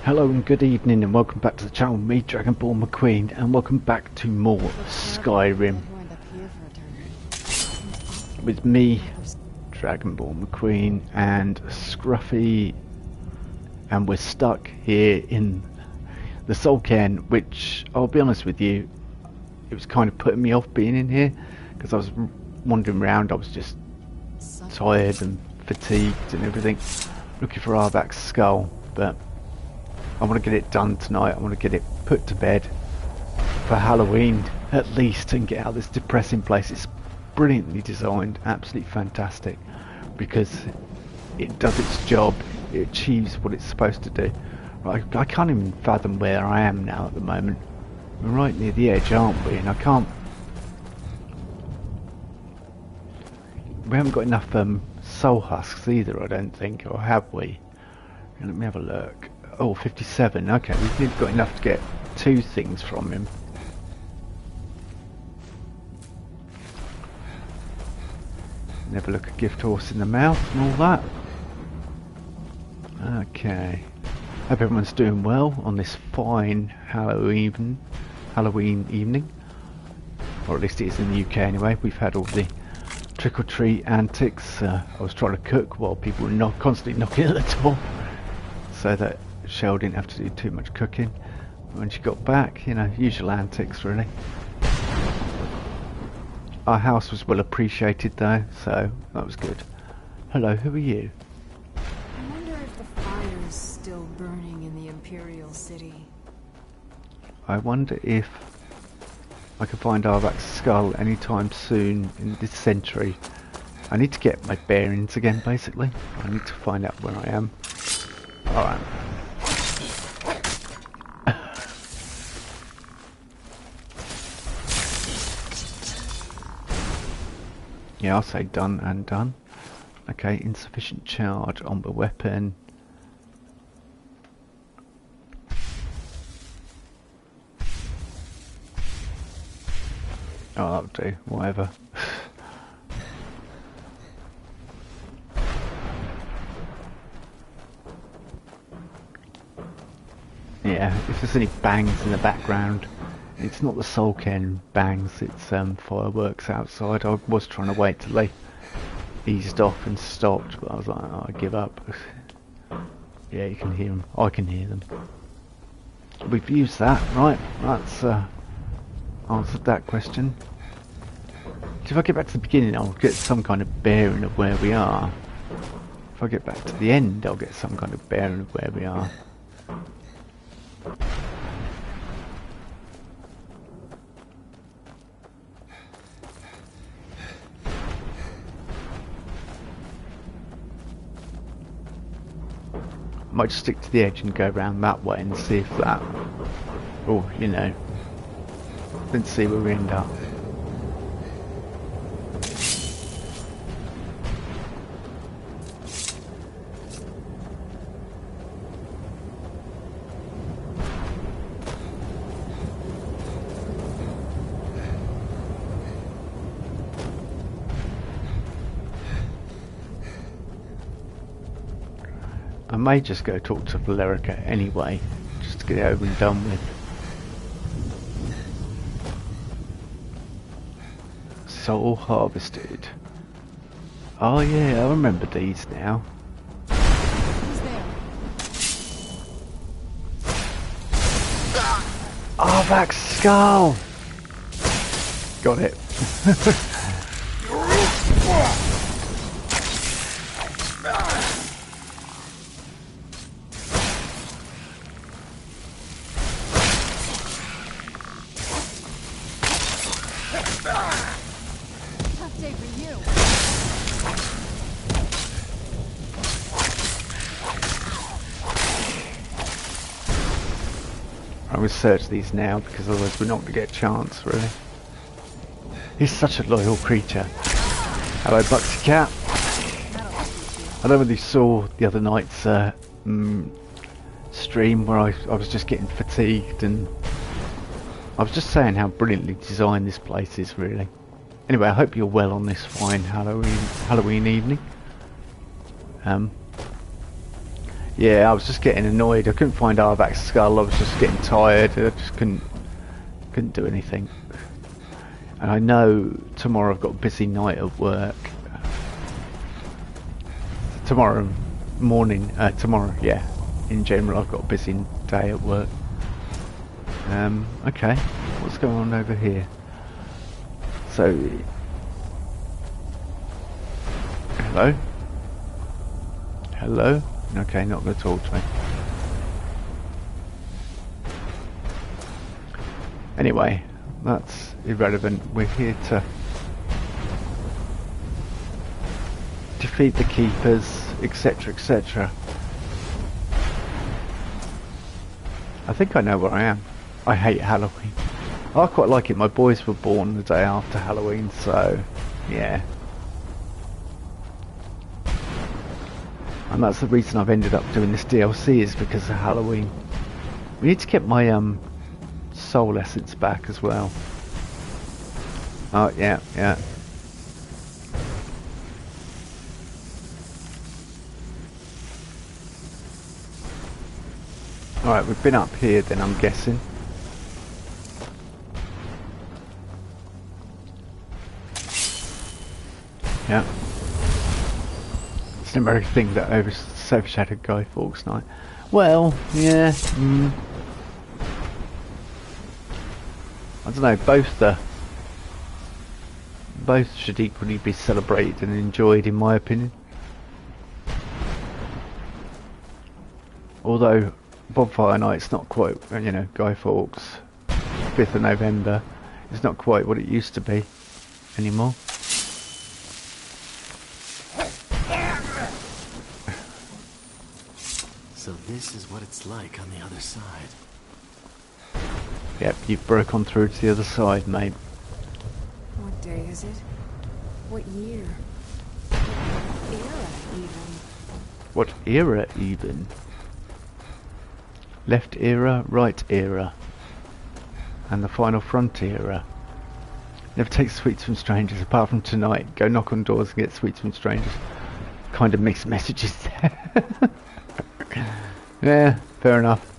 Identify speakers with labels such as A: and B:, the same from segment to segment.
A: Hello and good evening and welcome back to the channel, me Dragon Ball McQueen, and welcome back to more Skyrim with me, Dragon Ball McQueen, and Scruffy, and we're stuck here in the Soul Cairn, which I'll be honest with you, it was kind of putting me off being in here because I was wandering around. I was just tired and fatigued and everything, looking for Arbak's skull, but I want to get it done tonight. I want to get it put to bed for Halloween at least and get out of this depressing place. It's brilliantly designed, absolutely fantastic, because it does its job. It achieves what it's supposed to do. I can't even fathom where I am now at the moment. We're right near the edge, aren't we? And I can't... We haven't got enough soul husks either, I don't think, or have we? Let me have a look. Oh, 57. Okay, we've got enough to get 2 things from him. Never look a gift horse in the mouth and all that. Okay. Hope everyone's doing well on this fine Halloween evening. Or at least it is in the UK anyway. We've had all the trick-or-treat antics. I was trying to cook while people were constantly knocking at the door, so that Shell didn't have to do too much cooking when she got back. You know, usual antics really. Our house was well appreciated though, so that was good. Hello, who are you?
B: I wonder if the fire's still burning in the Imperial City.
A: I wonder if I can find Arbak's skull anytime soon in this century. I need to get my bearings again, basically. I need to find out where I am. Alright. Yeah, I'll say done and done. Okay, insufficient charge on the weapon. Oh, that'll do, whatever. Yeah, if there's any bangs in the background, it's not the Soul Cairn bangs, it's fireworks outside. I was trying to wait till they eased off and stopped, but I was like, oh, I give up. Yeah, you can hear them. I can hear them. We've used that, right? That's answered that question. So if I get back to the beginning, I'll get some kind of bearing of where we are. If I get back to the end, I'll get some kind of bearing of where we are. I might just stick to the edge and go around that way and see if that, or you know, then see where we end up. I may just go talk to Valerica anyway, just to get it over and done with. Soul harvested. Oh yeah, I remember these now.
B: Who's there?
A: Arbak's skull! Got it.
B: Tough day for you.
A: I will search these now because otherwise we're not going to get a chance, really. He's such a loyal creature. Hello, Pussycat. I don't know whether you saw the other night's stream where I was just getting fatigued, and I was just saying how brilliantly designed this place is, really. Anyway, I hope you're well on this fine Halloween evening. Yeah, I was just getting annoyed. I couldn't find Arvak's skull. I was just getting tired. I just couldn't do anything. And I know tomorrow I've got a busy night at work. Tomorrow morning, yeah. In general, I've got a busy day at work. Okay, what's going on over here? So, hello? Hello? Okay, not going to talk to me. Anyway, that's irrelevant. We're here to defeat the Keepers, etc, etc. I think I know where I am. I hate Halloween. I quite like it. My boys were born the day after Halloween, so yeah. And that's the reason I've ended up doing this DLC, is because of Halloween. We need to get my soul essence back as well. Oh yeah, yeah. Alright, we've been up here then, I'm guessing. Yeah. It's an American thing that overshadowed Guy Fawkes night. Well, yeah. I don't know, both should equally be celebrated and enjoyed, in my opinion. Although Bonfire Night's not quite, you know, Guy Fawkes 5th of November, it's not quite what it used to be anymore.
C: So this is what it's like on the other side.
A: Yep, you broke on through to the other side, mate.
B: What day is it? What year? What era, even?
A: What era, even? Left era, right era. And the final front era. Never take sweets from strangers, apart from tonight. Go knock on doors and get sweets from strangers. Kind of mixed messages there. Yeah, fair enough.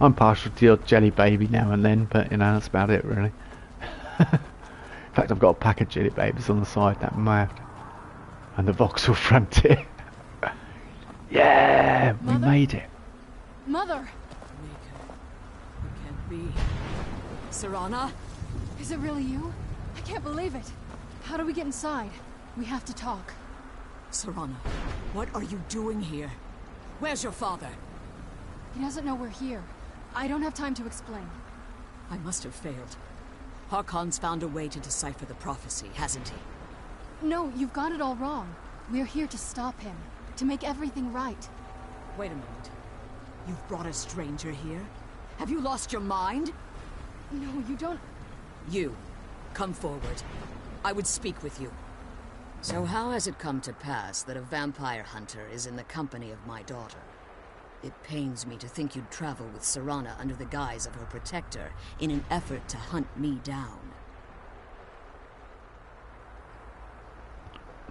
A: I'm partial to your jelly baby now and then, but you know, that's about it really. In fact, I've got a pack of jelly babies on the side that may have to. And the Vauxhall Frontier. Yeah,
B: Mother?
A: we made it.
B: Mother!
D: It can't be. Serana?
B: Is it really you? I can't believe it. How do we get inside? We have to talk.
D: Serana, what are you doing here? Where's your father?
B: He doesn't know we're here. I don't have time to explain.
D: I must have failed. Harkon's found a way to decipher the prophecy, hasn't he?
B: No, you've got it all wrong. We're here to stop him. To make everything right.
D: Wait a minute. You've brought a stranger here? Have you lost your mind?
B: No, you don't...
D: You, come forward. I would speak with you. So how has it come to pass that a vampire hunter is in the company of my daughter? It pains me to think you'd travel with Serana under the guise of her protector in an effort to hunt me down.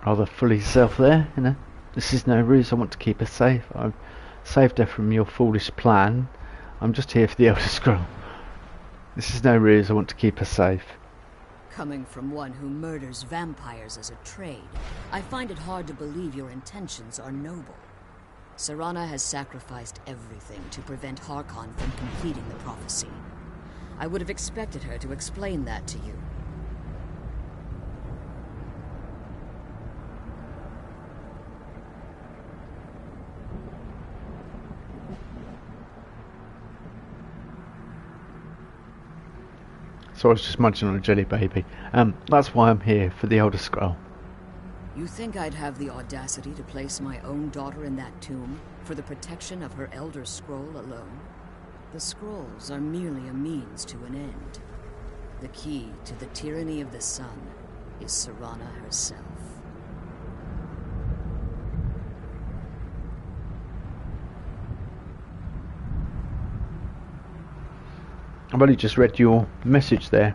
A: Rather full of yourself there, you know. This is no ruse, I want to keep her safe. I've saved her from your foolish plan. I'm just here for the Elder Scroll. This is no ruse, I want to keep her safe.
D: Coming from one who murders vampires as a trade, I find it hard to believe your intentions are noble. Serana has sacrificed everything to prevent Harkon from completing the prophecy. I would have expected her to explain that to you.
A: So I was just munching on a jelly baby. That's why I'm here, for the Elder Scroll.
D: You think I'd have the audacity to place my own daughter in that tomb for the protection of her Elder Scroll alone? The scrolls are merely a means to an end. The key to the tyranny of the sun is Serana herself.
A: I've only just read your message there.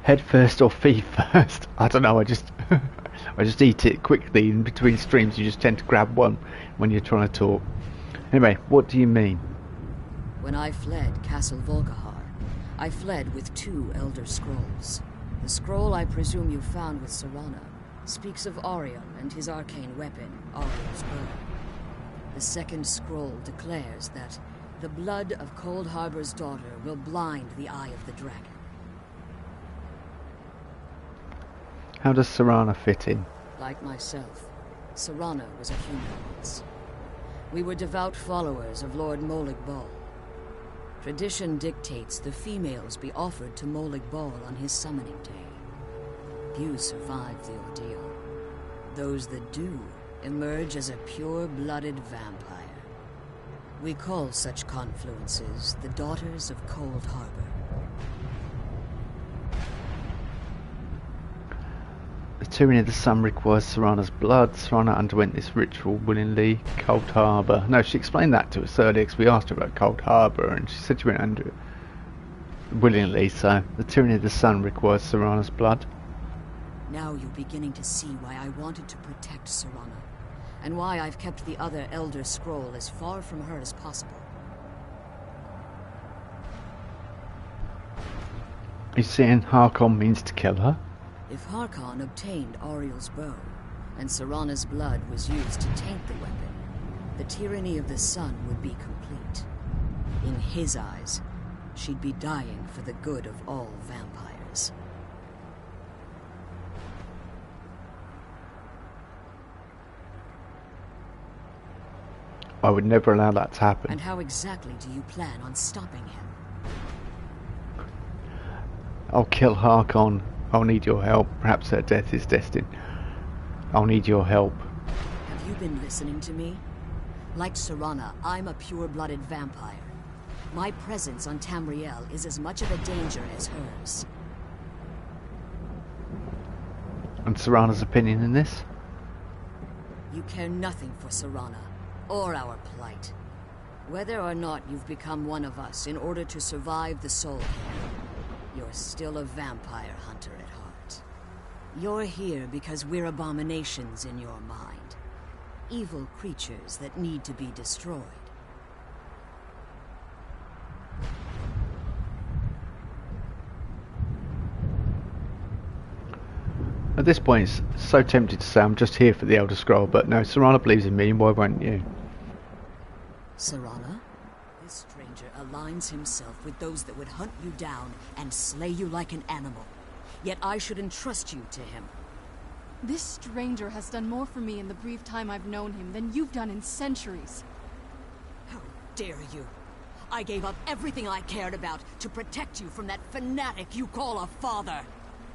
A: Head first or feet first? I don't know, I I just eat it quickly in between streams. You just tend to grab one when you're trying to talk. Anyway, what do you mean?
D: When I fled Castle Volkihar, I fled with 2 Elder Scrolls. The scroll I presume you found with Serana speaks of Auriel and his arcane weapon, Auriel's bow. The second scroll declares that the blood of Cold Harbor's daughter will blind the eye of the dragon.
A: How does Serana fit in?
D: Like myself, Serana was a human once. We were devout followers of Lord Molig Bal. Tradition dictates the females be offered to Molig Bal on his summoning day. Few survive the ordeal. Those that do emerge as a pure-blooded vampire. We call such confluences the Daughters of Cold Harbor.
A: The tyranny of the sun requires Serana's blood. Serana underwent this ritual willingly. Cold Harbor. No, she explained that to us earlier because we asked her about Cold Harbor and she said she went under it willingly. So the tyranny of the sun requires Serana's blood.
D: Now you're beginning to see why I wanted to protect Serana, and why I've kept the other Elder Scroll as far from her as possible.
A: You're saying Harkon means to kill her?
D: If Harkon obtained Auriel's bow, and Serana's blood was used to taint the weapon, the tyranny of the sun would be complete. In his eyes, she'd be dying for the good of all vampires.
A: I would never allow that to happen.
D: And how exactly do you plan on stopping him?
A: I'll kill Harkon. I'll need your help. Perhaps her death is destined. I'll need your help.
D: Have you been listening to me? Like Serana, I'm a pure-blooded vampire. My presence on Tamriel is as much of a danger as hers.
A: And Serana's opinion in this?
D: You care nothing for Serana, or our plight. Whether or not you've become one of us in order to survive the Soul King, you're still a vampire hunter at heart. You're here because we're abominations in your mind. Evil creatures that need to be destroyed.
A: At this point, it's so tempted to say I'm just here for the Elder Scroll, but no, Serana believes in me, why won't you?
D: Serana? This stranger aligns himself with those that would hunt you down and slay you like an animal. Yet I should entrust you to him.
E: This stranger has done more for me in the brief time I've known him than you've done in centuries.
D: How dare you? I gave up everything I cared about to protect you from that fanatic you call a father.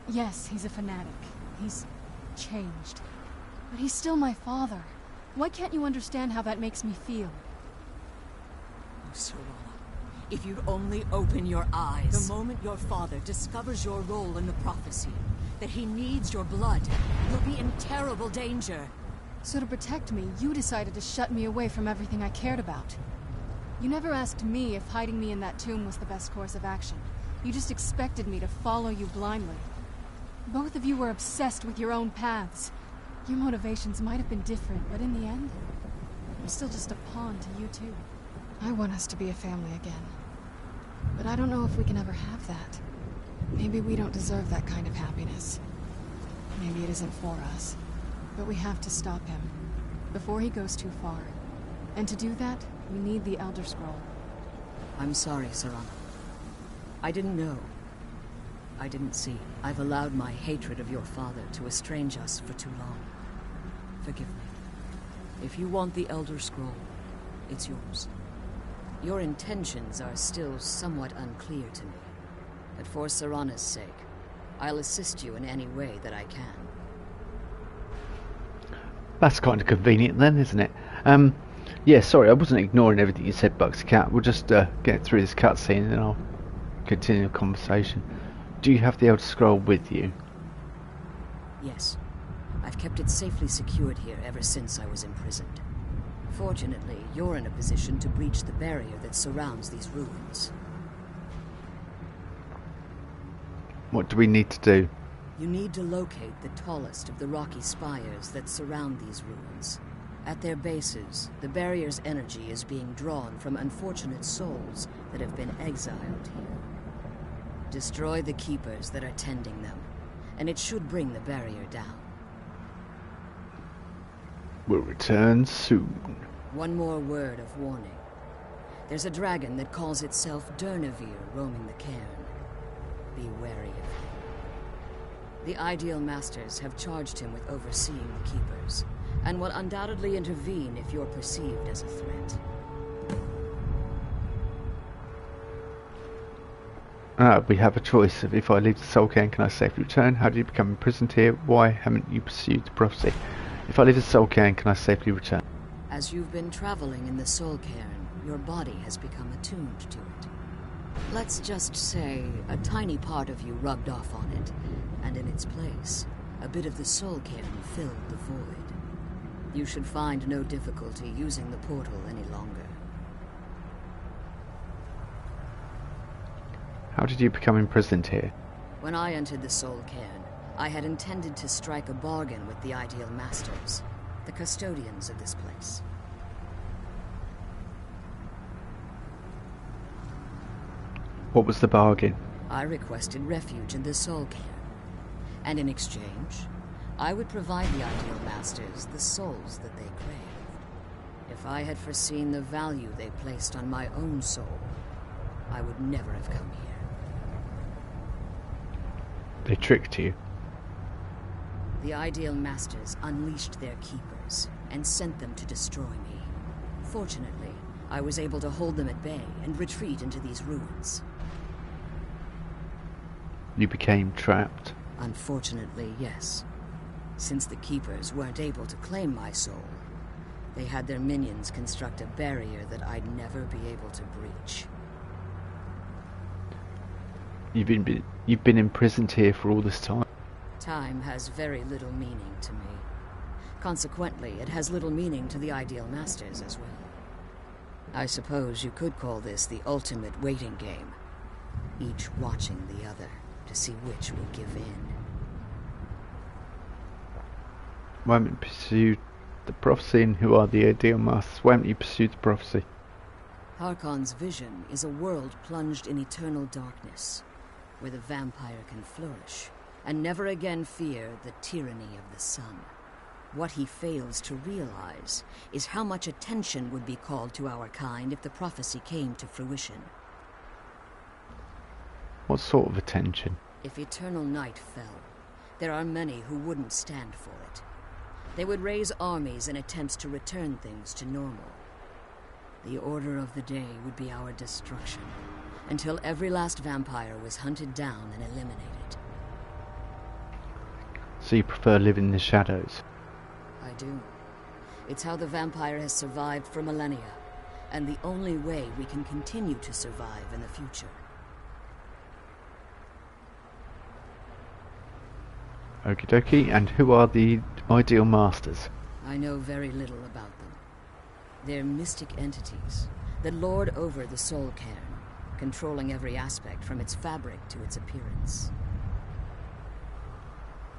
E: Yes, he's a fanatic. He's changed. But he's still my father. Why can't you understand how that makes me feel?
D: Oh, Serana, if you'd only open your eyes. The moment your father discovers your role in the prophecy, that he needs your blood, you'll be in terrible danger.
E: So to protect me, you decided to shut me away from everything I cared about. You never asked me if hiding me in that tomb was the best course of action. You just expected me to follow you blindly. Both of you were obsessed with your own paths. Your motivations might have been different, but in the end, I'm still just a pawn to you two. I want us to be a family again. But I don't know if we can ever have that. Maybe we don't deserve that kind of happiness. Maybe it isn't for us. But we have to stop him, before he goes too far. And to do that, we need the Elder Scroll.
D: I'm sorry, Serana. I didn't know. I didn't see. I've allowed my hatred of your father to estrange us for too long. Forgive me. If you want the Elder Scroll, it's yours. Your intentions are still somewhat unclear to me. But for Serana's sake, I'll assist you in any way that I can.
A: That's kind of convenient then, isn't it? Yeah, sorry, I wasn't ignoring everything you said, Pussycat. We'll just get through this cutscene and then I'll continue the conversation. Do you have the Elder Scroll with you?
D: Yes. I've kept it safely secured here ever since I was imprisoned. Fortunately, you're in a position to breach the barrier that surrounds these ruins.
A: What do we need to do?
D: You need to locate the tallest of the rocky spires that surround these ruins. At their bases, the barrier's energy is being drawn from unfortunate souls that have been exiled here. Destroy the keepers that are tending them, and it should bring the barrier down.
A: We'll return soon.
D: One more word of warning. There's a dragon that calls itself Durnevere roaming the cairn. Be wary of him. The Ideal Masters have charged him with overseeing the keepers, and will undoubtedly intervene if you're perceived as a threat.
A: We have a choice. If I leave the Soul Cairn, can I safely return? How did you become imprisoned here? Why haven't you pursued the prophecy? If I leave the Soul Cairn, can I safely return?
D: As you've been traveling in the Soul Cairn, your body has become attuned to it. Let's just say a tiny part of you rubbed off on it, and in its place, a bit of the Soul Cairn filled the void. You should find no difficulty using the portal any longer.
A: How did you become imprisoned here?
D: When I entered the Soul Cairn, I had intended to strike a bargain with the Ideal Masters, the custodians of this place.
A: What was the bargain?
D: I requested refuge in the Soul Cairn, and in exchange, I would provide the Ideal Masters the souls that they craved. If I had foreseen the value they placed on my own soul, I would never have come here.
A: They tricked you.
D: The Ideal Masters unleashed their keepers and sent them to destroy me. Fortunately, I was able to hold them at bay and retreat into these ruins.
A: You became trapped.
D: Unfortunately, yes. Since the keepers weren't able to claim my soul, they had their minions construct a barrier that I'd never be able to breach.
A: You've been imprisoned here for all this time.
D: Time has very little meaning to me. Consequently, it has little meaning to the Ideal Masters as well. I suppose you could call this the ultimate waiting game, each watching the other to see which will give in.
A: Why haven't you pursued the prophecy, and who are the Ideal Masters? Why haven't you pursued the prophecy?
D: Harkon's vision is a world plunged in eternal darkness, where the vampire can flourish, and never again fear the tyranny of the sun. What he fails to realize is how much attention would be called to our kind if the prophecy came to fruition.
A: What sort of attention?
D: If eternal night fell, there are many who wouldn't stand for it. They would raise armies in attempts to return things to normal. The order of the day would be our destruction, until every last vampire was hunted down and eliminated.
A: So you prefer living in the shadows?
D: I do. It's how the vampire has survived for millennia, and the only way we can continue to survive in the future.
A: Okie dokie, and who are the Ideal Masters?
D: I know very little about them. They're mystic entities that lord over the Soul Cairn, controlling every aspect from its fabric to its appearance.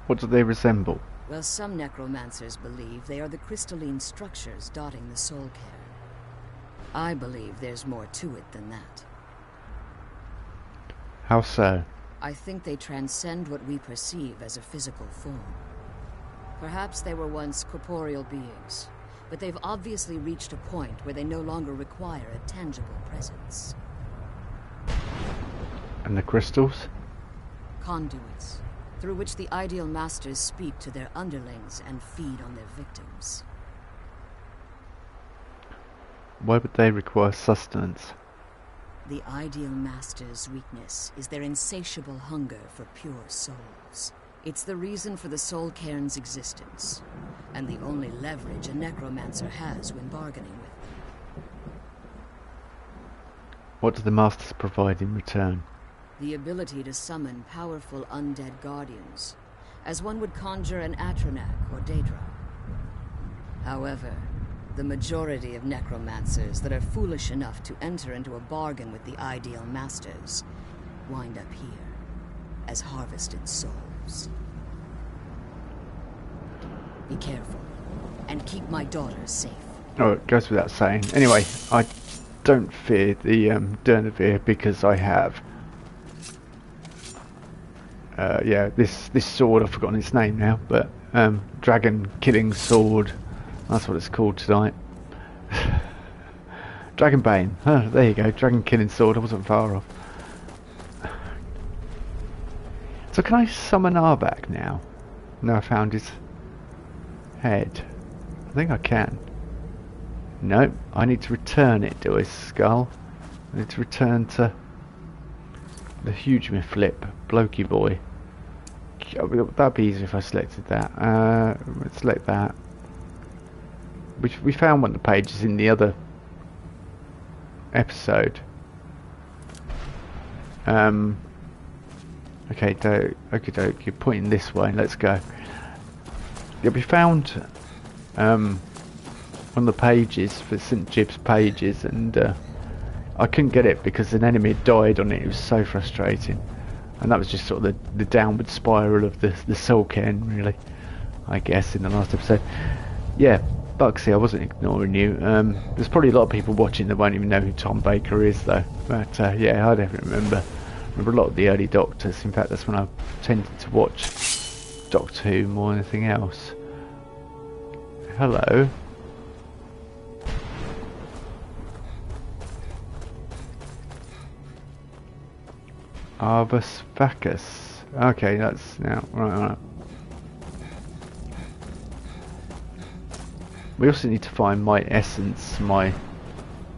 A: What do they resemble?
D: Well, some necromancers believe they are the crystalline structures dotting the Soul Cairn. I believe there's more to it than that.
A: How so?
D: I think they transcend what we perceive as a physical form. Perhaps they were once corporeal beings, but they've obviously reached a point where they no longer require a tangible presence.
A: And the crystals?
D: Conduits, through which the Ideal Masters speak to their underlings and feed on their victims.
A: Why would they require sustenance?
D: The Ideal Masters' weakness is their insatiable hunger for pure souls. It's the reason for the Soul Cairn's existence, and the only leverage a necromancer has when bargaining with them.
A: What do the Masters provide in return?
D: The ability to summon powerful undead guardians, as one would conjure an Atronak or Daedra. However, the majority of necromancers that are foolish enough to enter into a bargain with the Ideal Masters wind up here as harvested souls. Be careful, and keep my daughter safe.
A: Oh, it goes without saying. Anyway, I don't fear the Durnavir because I have yeah, this sword, I've forgotten its name now, but dragon killing sword, that's what it's called tonight. Dragon Bane, oh, there you go, dragon killing sword, I wasn't far off. So can I summon Arbak now? No, I found his head. I think I can. No, I need to return it to his skull. I need to return to the huge flip, blokey boy. That'd be easier if I selected that. Let's select that. We found one of the pages in the other episode. Okay, you're pointing this way. Let's go. Yeah, we found one of the pages for St. Jib's pages, and I couldn't get it because an enemy had died on it. It was so frustrating, and that was just sort of the downward spiral of the soul cairn, really, I guess, in the last episode. Yeah, Bugsy, I wasn't ignoring you. There's probably a lot of people watching that won't even know who Tom Baker is, though. But yeah, I definitely remember a lot of the early Doctors. In fact, that's when I tended to watch Doctor Who more than anything else. Hello. Arvus Vacus. Okay, that's now right. We also need to find my essence, my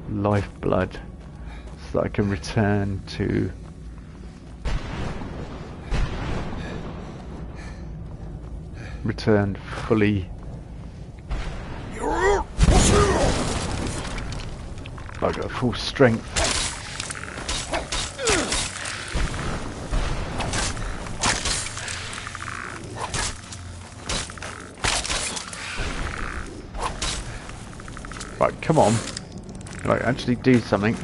A: lifeblood, so that I can return to fully like at full strength. Right, come on. Right, actually do something.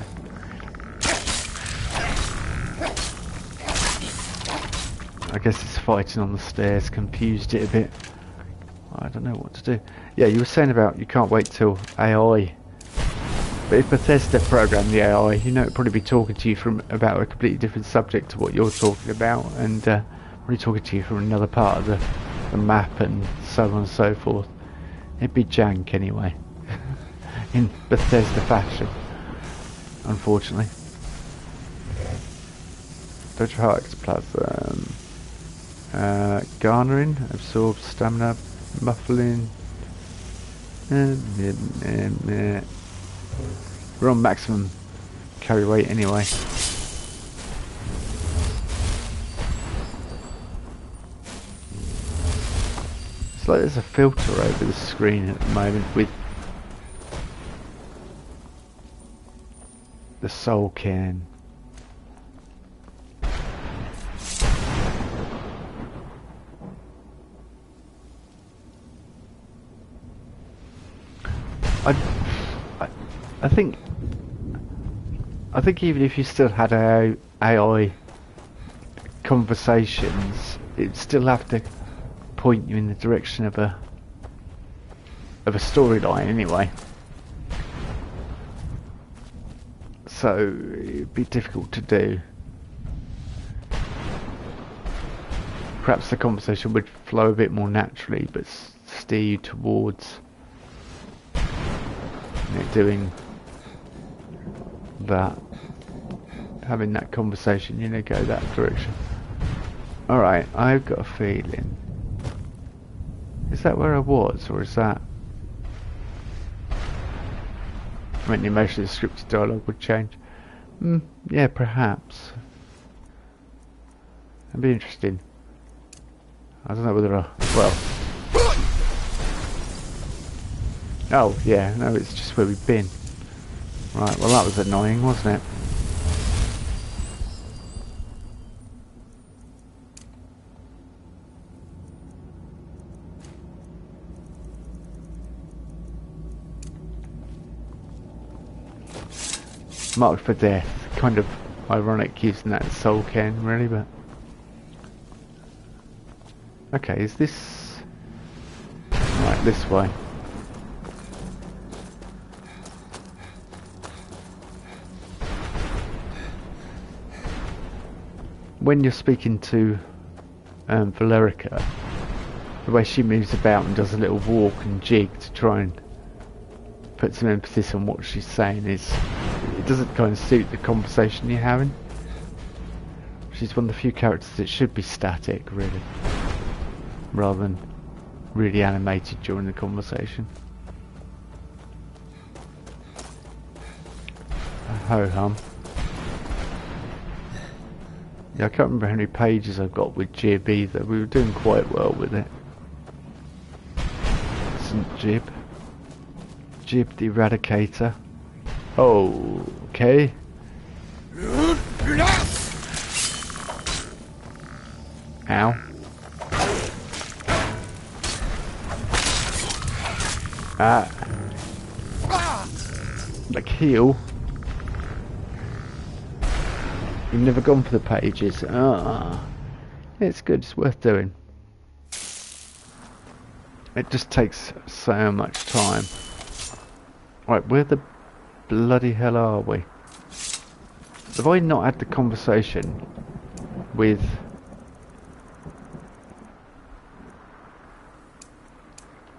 A: I guess it's fighting on the stairs confused it a bit. I don't know what to do. Yeah, you were saying about you can't wait till AI. But if Bethesda programmed the AI, you know, it'd probably be talking to you about a completely different subject to what you're talking about, and probably talking to you from another part of the map and so on and so forth. It'd be jank anyway. In Bethesda fashion, unfortunately. Dodge heart ectoplasm. Garnering, absorb stamina, muffling. We're on maximum carry weight anyway. It's like there's a filter over the screen at the moment with the soul cairn. I think even if you still had AI conversations, it'd still have to point you in the direction of a storyline anyway. So it'd be difficult to do. Perhaps the conversation would flow a bit more naturally, but steer you towards doing that, having that conversation, you know, go that direction. Alright, I've got a feeling. Is that where I was, or is that... I mean, the emotion of the scripted dialogue would change. Yeah, perhaps. That'd be interesting. I don't know whether I... well... oh, yeah, no, it's just where we've been. Right, well that was annoying, wasn't it? Marked for death. Kind of ironic using that soul cairn, really, but... okay, is this... this way. When you're speaking to Valerica, the way she moves about and does a little walk and jig to try and put some emphasis on what she's saying, it doesn't kind of suit the conversation you're having. She's one of the few characters that should be static, really, rather than really animated during the conversation. Ho hum. Yeah, I can't remember how many pages I've got with Jib either. We were doing quite well with it. Isn't Jib? Jib the Eradicator. Oh, okay. Ow. Like heal. You've never gone for the pages. Ah, it's good. It's worth doing. It just takes so much time. Right, where the bloody hell are we? Have I not had the conversation with...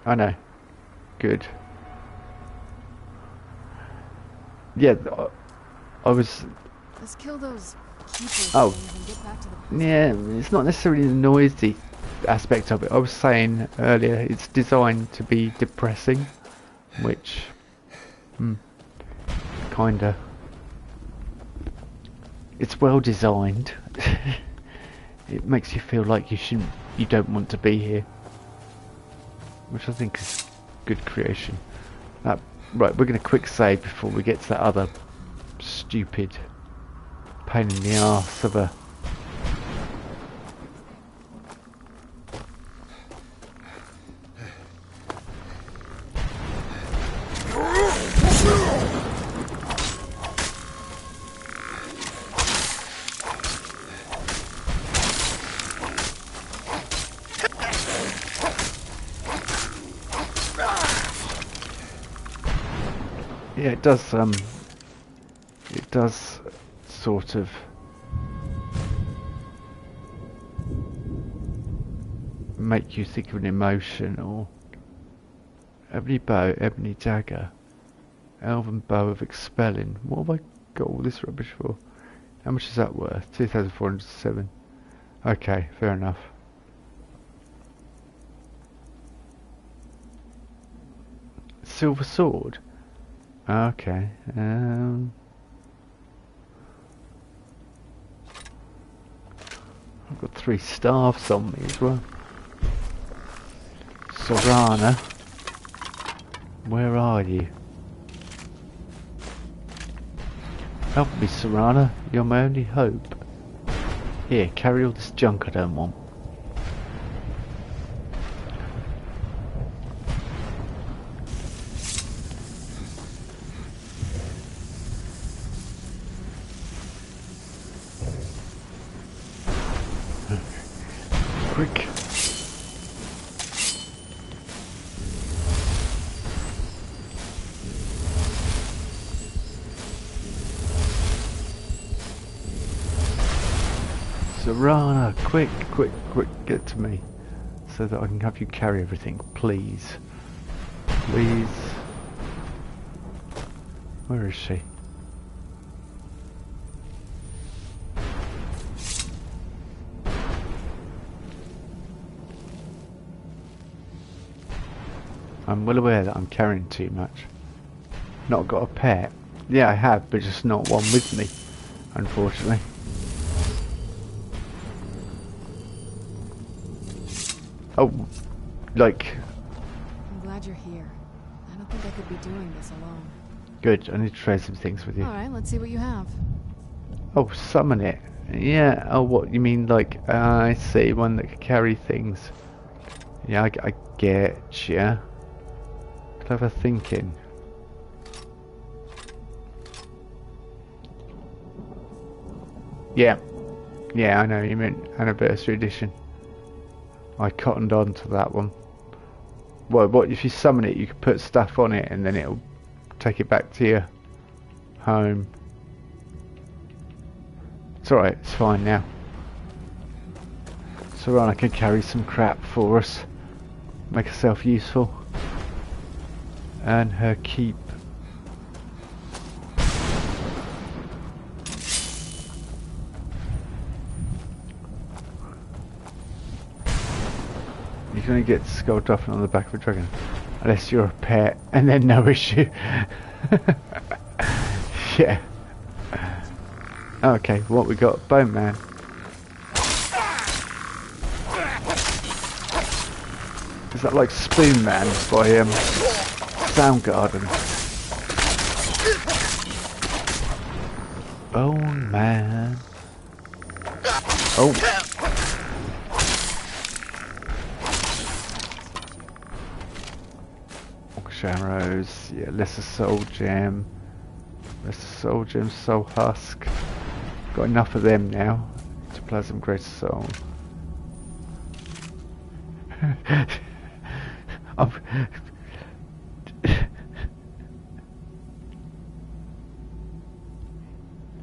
A: I know. Good. Yeah, I was...
E: Let's kill those keepers
A: Oh.
E: things and get back to the...
A: Yeah, it's not necessarily the noisy aspect of it. I was saying earlier, it's designed to be depressing, which... kinda... It's well designed. It makes you feel like you don't want to be here. Which I think is good creation. Right, we're going to quick save before we get to that other stupid pain in the arse of a... Yeah, it does sort of make you think of an emotion. Or ebony bow, ebony dagger, elven bow of expelling. What have I got all this rubbish for? How much is that worth? 2,407. Okay, fair enough. Silver sword. Okay. I've got 3 staffs on me as well. Sorana, where are you? Help me, Sorana. You're my only hope. Here, carry all this junk I don't want. Quick. Sorana, quick, get to me, so that I can have you carry everything, please. Please. Where is she? I'm well aware that I'm carrying too much. Not got a pet. Yeah, I have, but just not one with me, unfortunately. Oh, like...
E: I'm glad you're here. I don't think I could be doing this alone.
A: Good, I need to trade some things with you.
E: Alright, let's see what you have.
A: Oh, summon it. Yeah, oh, what, you mean like, I see, one that can carry things. Yeah, I get ya. Clever thinking. Yeah. Yeah, I know, you meant Anniversary Edition. I cottoned on to that one. Well, what if you summon it? You can put stuff on it, and then it'll take it back to your home. It's alright. It's fine now. So Rana can carry some crap for us, make herself useful, and her keep. You can only get skull dropping on the back of a dragon, unless you're a pet, and then no issue. Yeah. Okay, what we got? Bone Man. Is that like Spoon Man by Soundgarden? Bone Man. Oh. Arrows, yeah, lesser soul gem, soul husk. Got enough of them now. To plasm greater soul.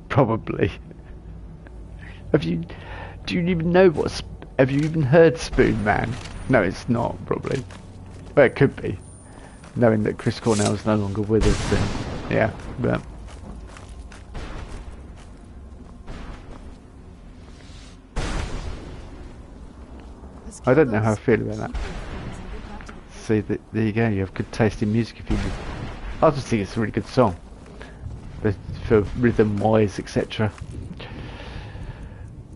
A: Probably. Do you even know what's? Have you even heard Spoon Man? No, it's not probably. Well, it could be. Knowing that Chris Cornell is no longer with us, then yeah, but I don't know how I feel about that. See, there you go. You have good taste in music if you. I just think it's a really good song, but for rhythm-wise, etc.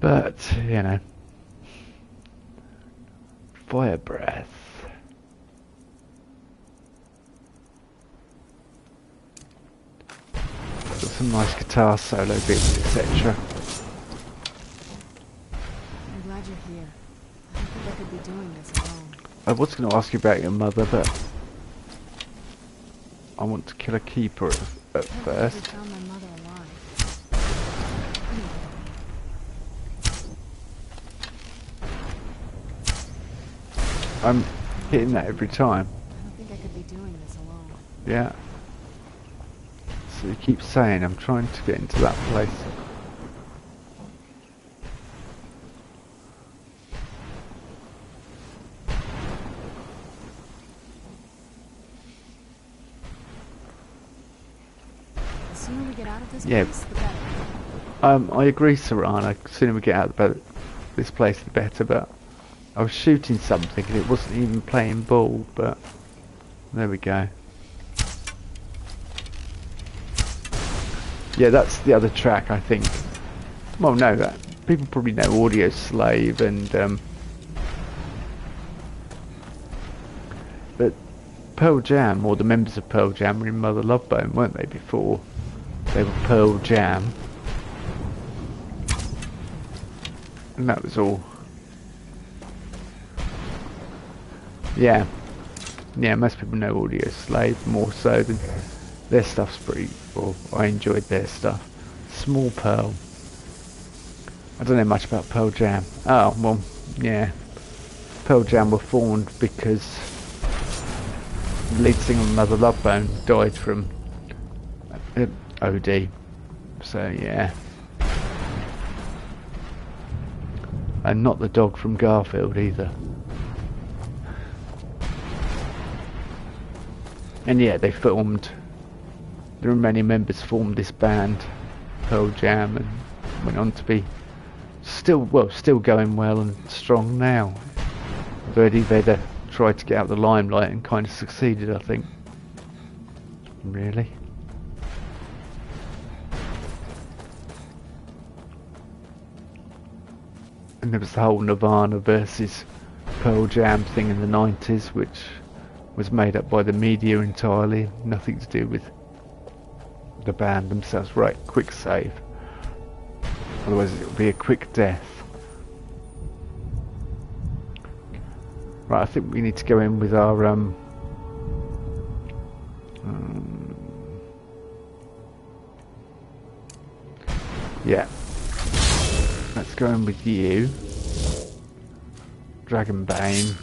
A: But you know, fire breath. Got some nice guitar solo bits, etc.
E: I'm glad you're here. I don't think I could be doing this alone.
A: I was going to ask you about your mother, but I want to kill a keeper at first.
E: I found my mother alive.
A: I'm hitting that every time.
E: I don't think I could be doing this alone.
A: Yeah. So you keep saying I'm trying to get into that place.
E: The sooner we get out of this
A: Yeah.
E: place, the better.
A: I agree, Sarana. The sooner we get out of this place, the better. But I was shooting something and it wasn't even playing ball. But there we go. Yeah, that's the other track, I think. Well, no, that people probably know Audio Slave and but Pearl Jam, or the members of Pearl Jam, were in Mother Love Bone, weren't they? Before they were Pearl Jam, and that was all. Yeah, most people know Audio Slave more so than. Their stuff's pretty, well, I enjoyed their stuff. Small Pearl. I don't know much about Pearl Jam. Oh, well, yeah. Pearl Jam were formed because the lead singer of Mother Love Bone died from OD. So, yeah. And not the dog from Garfield either. And yeah, they formed. The remaining members formed this band, Pearl Jam, and went on to be still going well and strong now. Although Eddie Vedder tried to get out of the limelight and kind of succeeded, I think. Really? And there was the whole Nirvana versus Pearl Jam thing in the 90s, which was made up by the media entirely, nothing to do with the band themselves. Right, quick save. Otherwise it will be a quick death. Right, I think we need to go in with our yeah. Let's go in with you. Dragonbane.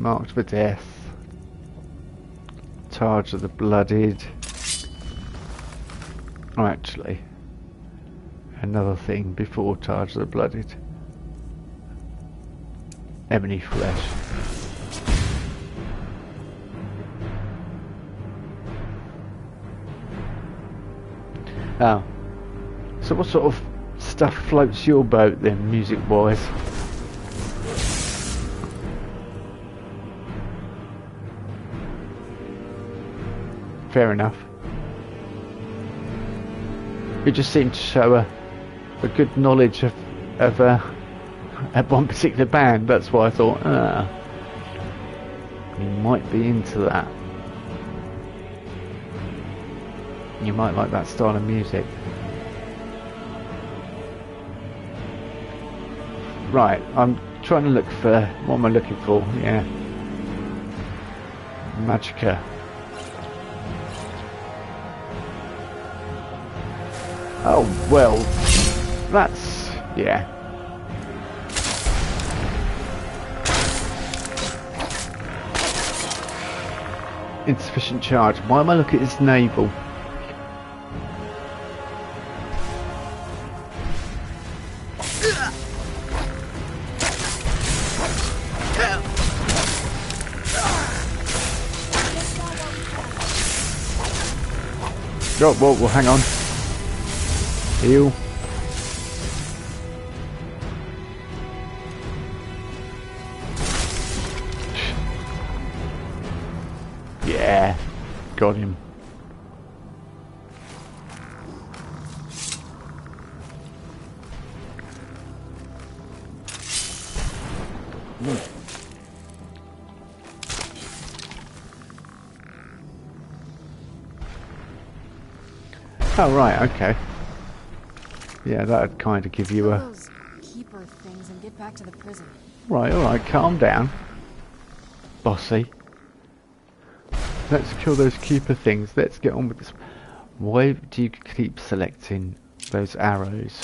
A: Marked for death. Targe of the Blooded. Oh, actually, another thing before Targe of the Blooded. Ebony Flesh. Oh. So what sort of stuff floats your boat then, music-wise? Fair enough. You just seem to show a good knowledge of one particular band. That's why I thought, you might be into that. You might like that style of music. Right, I'm trying to look for, what am I looking for? Yeah. Magica. Oh, well, that's, yeah. Insufficient charge. Why am I looking at his navel? Oh, whoa, hang on. Heal. Yeah, got him. Oh right, okay. Yeah, that'd kind of give you a...
E: Those keeper things and get back to the prison.
A: Right, alright, calm down. Bossy. Let's kill those keeper things. Let's get on with this. Why do you keep selecting those arrows?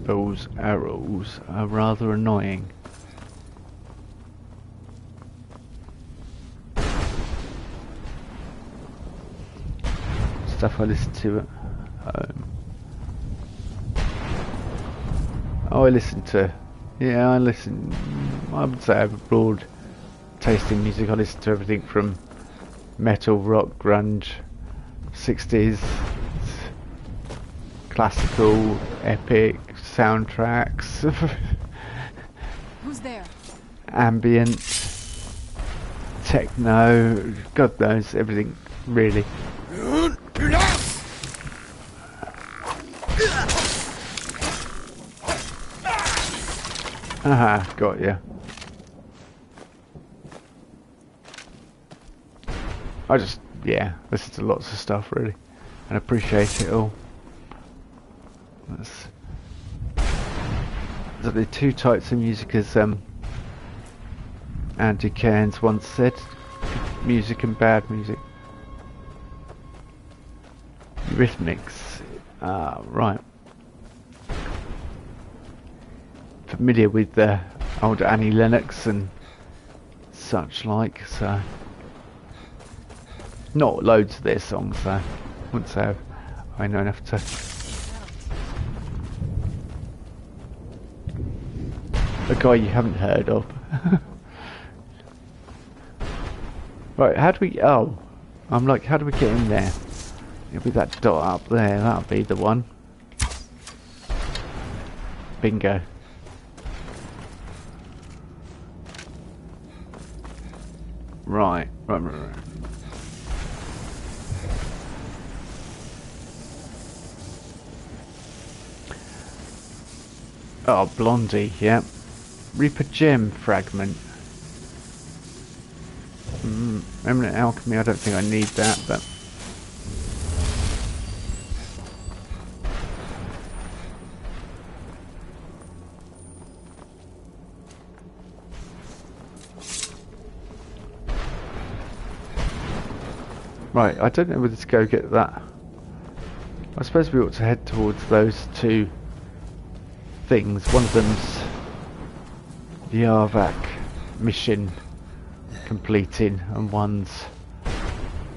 A: Those arrows are rather annoying. Stuff I listen to at home. Oh, I listen to... Yeah, I listen... I would say I have a broad taste in music. I listen to everything from metal, rock, grunge, 60s, classical, epic, soundtracks,
E: Who's there?
A: ambient, techno, God knows, everything really. Aha, got ya. I just, yeah, listen to lots of stuff really, and appreciate it all. That's... There's only two types of music, as Andy Cairns once said: good music and bad music. Rhythmics. Ah, right. Familiar with the old Annie Lennox and such like, so not loads of their songs though. Wouldn't say I know enough to. A guy you haven't heard of. Right, how do we... Oh, I'm like, how do we get in there? It'll be that dot up there, that'll be the one. Bingo. Right. Oh, Blondie, yeah. Reaper Gem Fragment. Eminent Alchemy, I don't think I need that, but... Right, I don't know whether to go get that. I suppose we ought to head towards those two things. One of them's the Arvak mission completing, and one's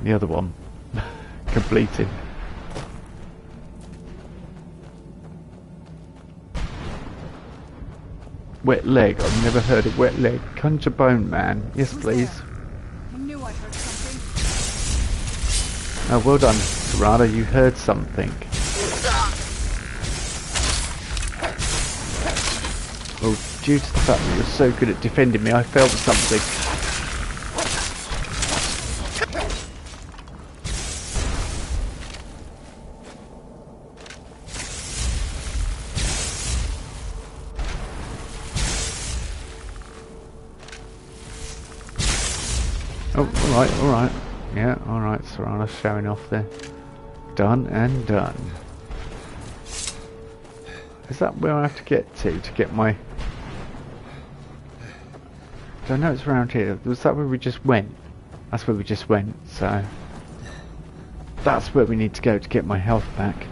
A: the other one completing. Wet leg. I've never heard of wet leg. Conjure bone man. Yes, please.
E: I knew I heard something.
A: Oh, well done, Serrano. You heard something. Well, due to the fact that you're so good at defending me, I felt something. Oh, alright. Yeah, alright, Serrano's showing off there. Done and done. Is that where I have to get my... I know it's around here. Was that where we just went? That's where we just went, so... That's where we need to go to get my health back.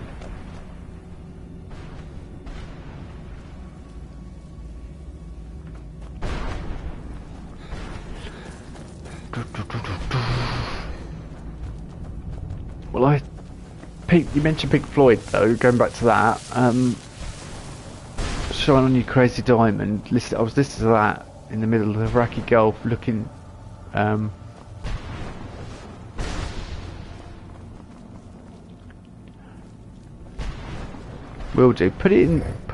A: Well, you mentioned Pink Floyd though, going back to that. Shine on You Crazy Diamond. I was listening to that in the middle of the Iraqi Gulf, looking. Will do. Put it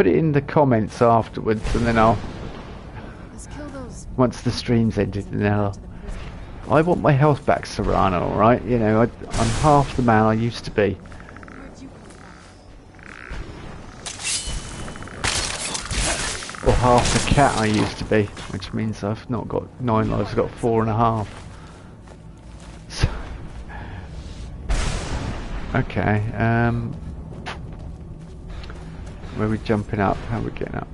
A: in the comments afterwards, and then I'll.
E: Let's kill those.
A: Once the stream's ended, and then I'll. I want my health back, Serrano, alright? You know, I'm half the man I used to be.
E: Where'd you come from?
A: Or half the cat I used to be, which means I've not got 9 lives, I've got 4.5. So, okay, where are we jumping up? How are we getting up?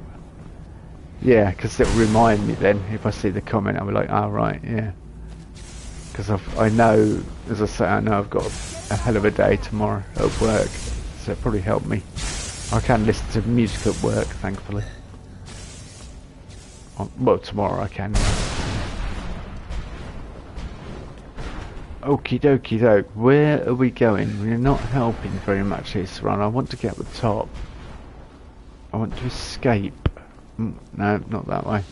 A: Yeah, because it'll remind me then, if I see the comment, I'll be like, oh right, yeah. Because I know, as I say, I know I've got a hell of a day tomorrow at work, so it'll probably help me. I can listen to music at work, thankfully. Well, tomorrow I can. Okie dokie doke, where are we going? We're not helping very much here, Serrano. I want to get up the top. I want to escape. No, not that way.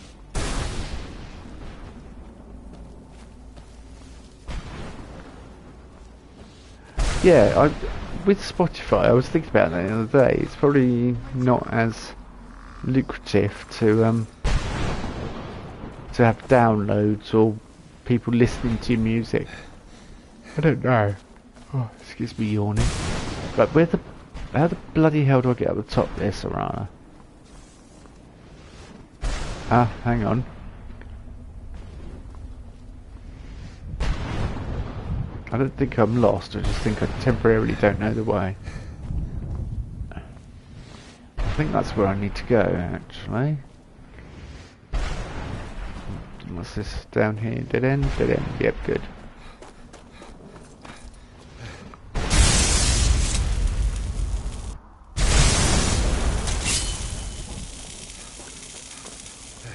A: Yeah, with Spotify, I was thinking about that the other day. It's probably not as lucrative to have downloads or people listening to your music. I don't know. Oh, excuse me yawning. Right, how the bloody hell do I get up the top there, Serrano? Ah, hang on. I don't think I'm lost, I just think I temporarily don't know the way. I think that's where I need to go, actually. What's this down here? Dead end? Dead end. Yep, good.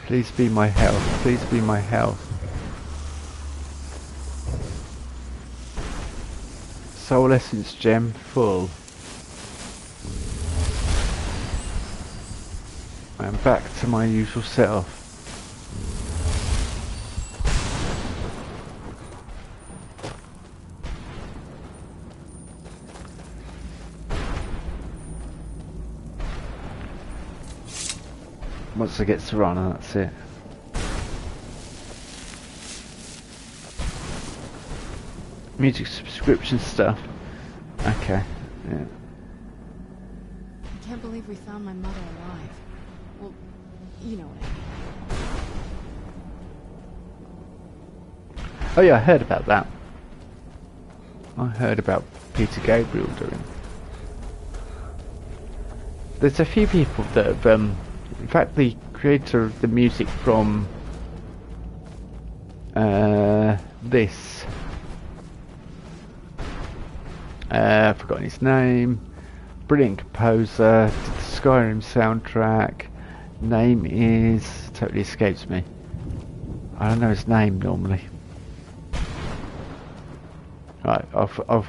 A: Please be my health. Please be my health. Soul Essence Gem full. I am back to my usual self. Once I get Serrano, that's it. Music subscription stuff. Okay. Yeah.
E: I can't believe we found my mother alive. Well, you know what I mean.
A: Oh yeah, I heard about that. I heard about Peter Gabriel doing. There's a few people that have, in fact the creator of the music from I've forgotten his name. Brilliant composer. Did the Skyrim soundtrack. Name is totally escapes me. I don't know his name normally. Right, I've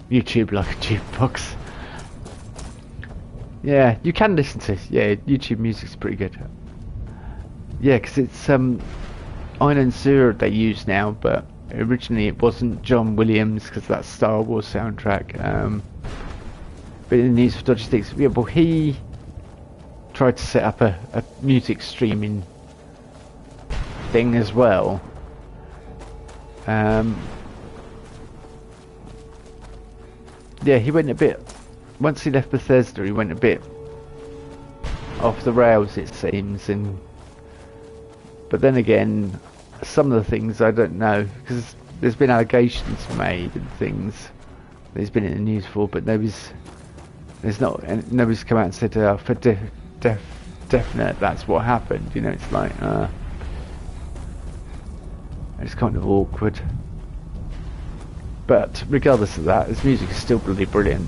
A: YouTube like a jukebox. Yeah, you can listen to this. Yeah, YouTube music's pretty good. Yeah, because it's Iron Zero they use now, but originally it wasn't John Williams because that's Star Wars soundtrack. But in News for Dodgy Sticks, yeah, well, he tried to set up a music streaming thing as well. Yeah, he went a bit. Once he left Bethesda, he went a bit off the rails, it seems. But then again, some of the things I don't know, because there's been allegations made and things that he's been in the news for, but nobody's come out and said for definite that's what happened. You know, it's like it's kind of awkward. But regardless of that, his music is still bloody brilliant.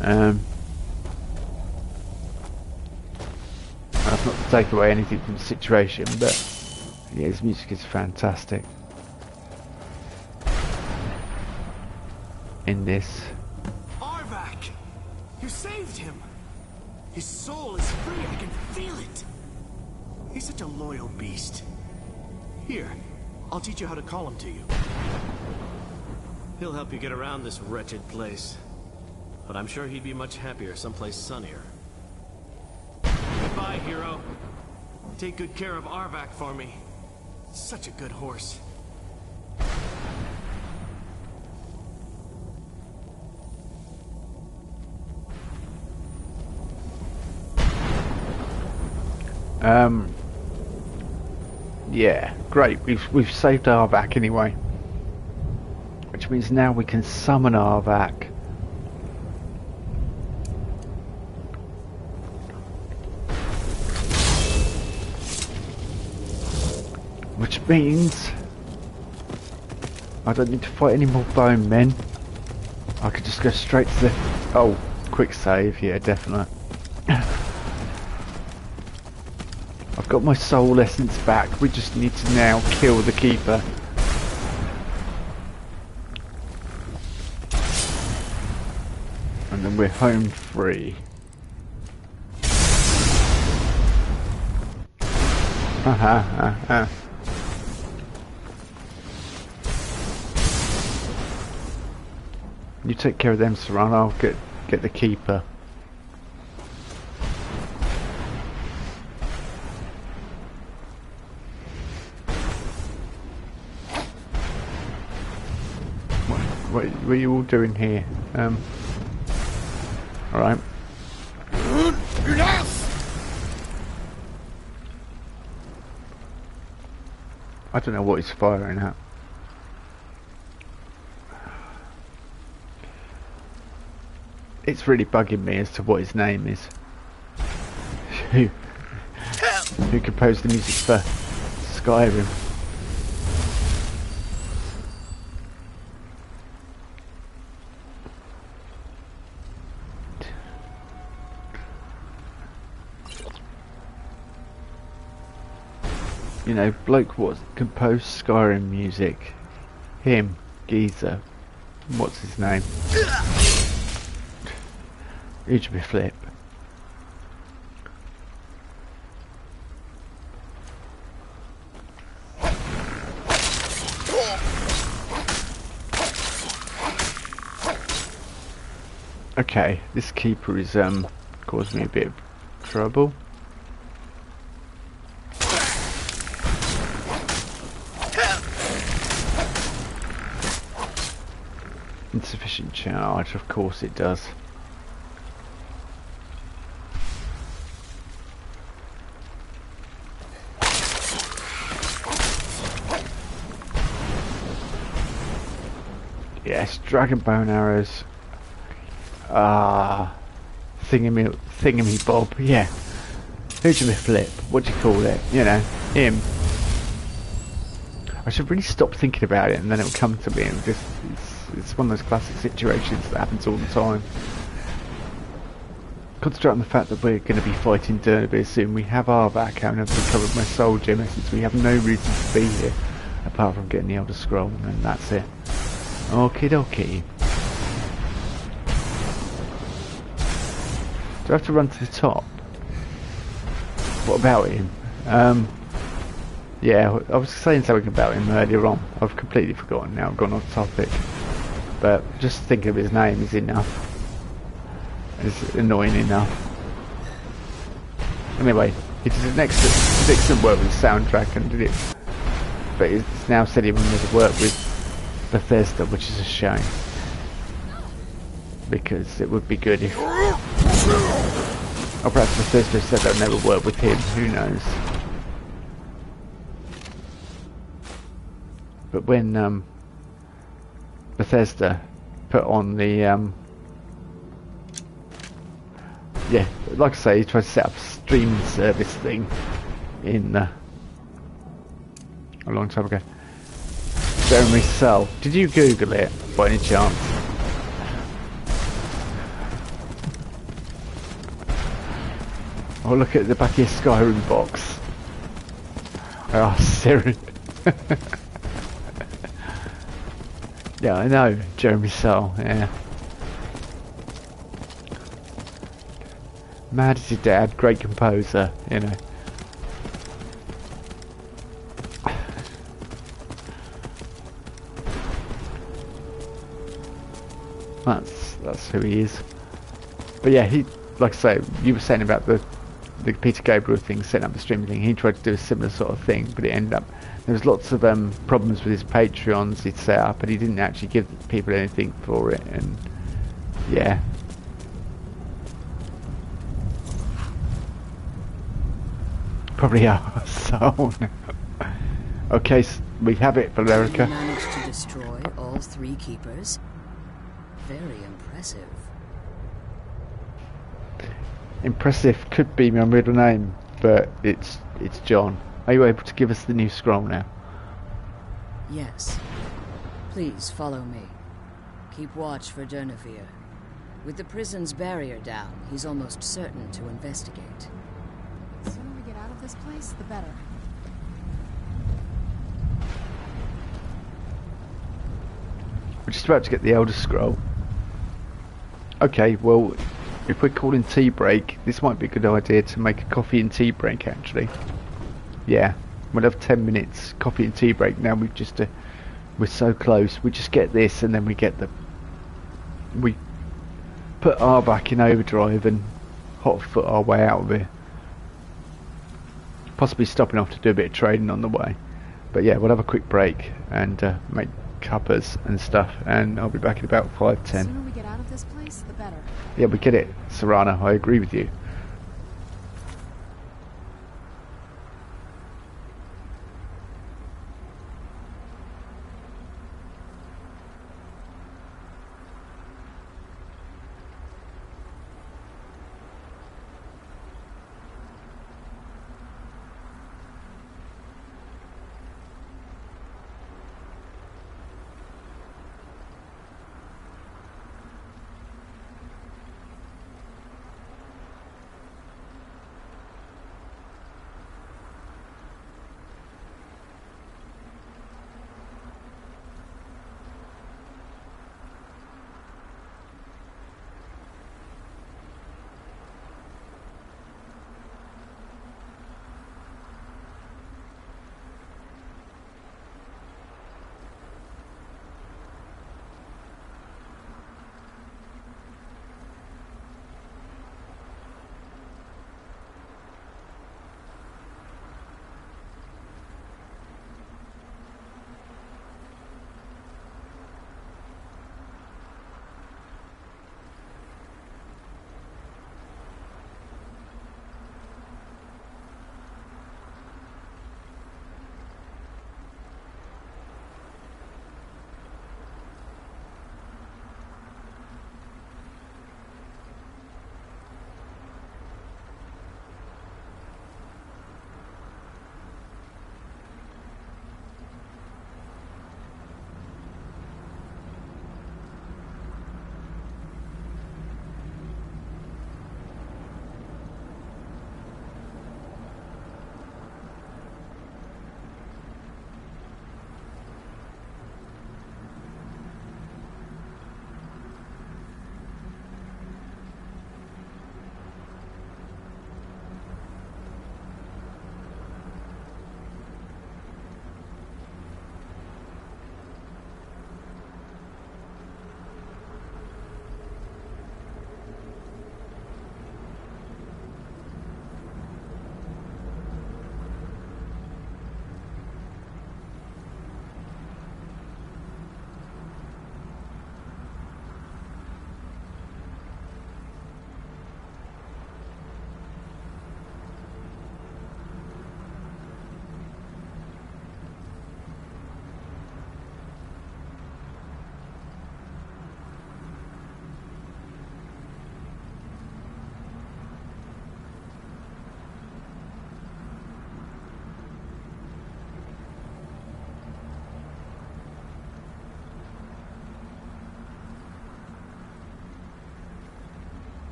A: That's not to take away anything from the situation, but yeah, his music is fantastic in this.
C: Arvak! You saved him! His soul is free, I can feel it! He's such a loyal beast. Here, I'll teach you how to call him to you. He'll help you get around this wretched place. But I'm sure he'd be much happier someplace sunnier. Goodbye, hero. Take good care of Arvak for me. Such a good horse.
A: Yeah, great. We've saved Arvak anyway, which means now we can summon Arvak. Which means I don't need to fight any more bone men. I could just go straight to the... Oh, quick save, yeah, definitely. I've got my soul essence back, we just need to now kill the keeper. And then we're home free. You take care of them, Saran, I'll get the keeper. What are you all doing here? Alright. I don't know what he's firing at. It's really bugging me as to what his name is. Who composed the music for Skyrim? You know, bloke what composed Skyrim music. Him, geezer. What's his name? Huge me flip. Okay, this keeper is caused me a bit of trouble. Insufficient charge, of course it does. Yes, dragon bone arrows. Thingamy bob, yeah. Who'd you flip? What do you call it? You know, him. I should really stop thinking about it and then it will come to me, and just it's one of those classic situations that happens all the time. Concentrate on the fact that we're going to be fighting Derby soon. We have our back, and I've recovered my soul gem essence. We have no reason to be here apart from getting the Elder Scroll, and that's it. Okie dokie. Do I have to run to the top? What about him? Yeah, I was saying something about him earlier on. I've completely forgotten now. I've gone off topic. But just thinking of his name is enough. It's annoying enough. Anyway, he did an excellent work with the soundtrack, and did it. But it's now said he wanted to work with Bethesda, which is a shame. Because it would be good if... Or perhaps Bethesda said they'll never work with him, who knows. But when Bethesda put on the... yeah, like I say, he tried to set up a streaming service thing in a long time ago. Jeremy Sell. Did you Google it by any chance? Oh, look at the back of your Skyrim box. Oh, Siren. Yeah, I know, Jeremy Sell, yeah. Mad as your dad, great composer, you know. That's who he is. But yeah, he, like I say, you were saying about the Peter Gabriel thing, setting up the streaming thing. He tried to do a similar sort of thing, but it ended up there was lots of problems with his Patreons he'd set up, and he didn't actually give people anything for it. And yeah. Probably our soul. Okay, we have it, Valerica.
D: You managed to destroy all 3 keepers. Very impressive.
A: Impressive could be my middle name, but it's John. Are you able to give us the new scroll now?
D: Yes. Please follow me. Keep watch for Durnevere. With the prison's barrier down, he's almost certain to investigate.
E: The sooner we get out of this place, the better.
A: We're just about to get the Elder Scroll. Okay, well, if we're calling tea break, this might be a good idea to make a coffee and tea break, actually. Yeah, we'll have 10 minutes coffee and tea break. Now we've just, we're so close. We just get this, and then we get we put R back in overdrive and hot foot our way out of here. Possibly stopping off to do a bit of trading on the way. But yeah, we'll have a quick break and make cuppers and stuff, and I'll be back in about 5:10.
E: The sooner we get out of this place, the better.
A: Yeah, we get it, Serrano. I agree with you.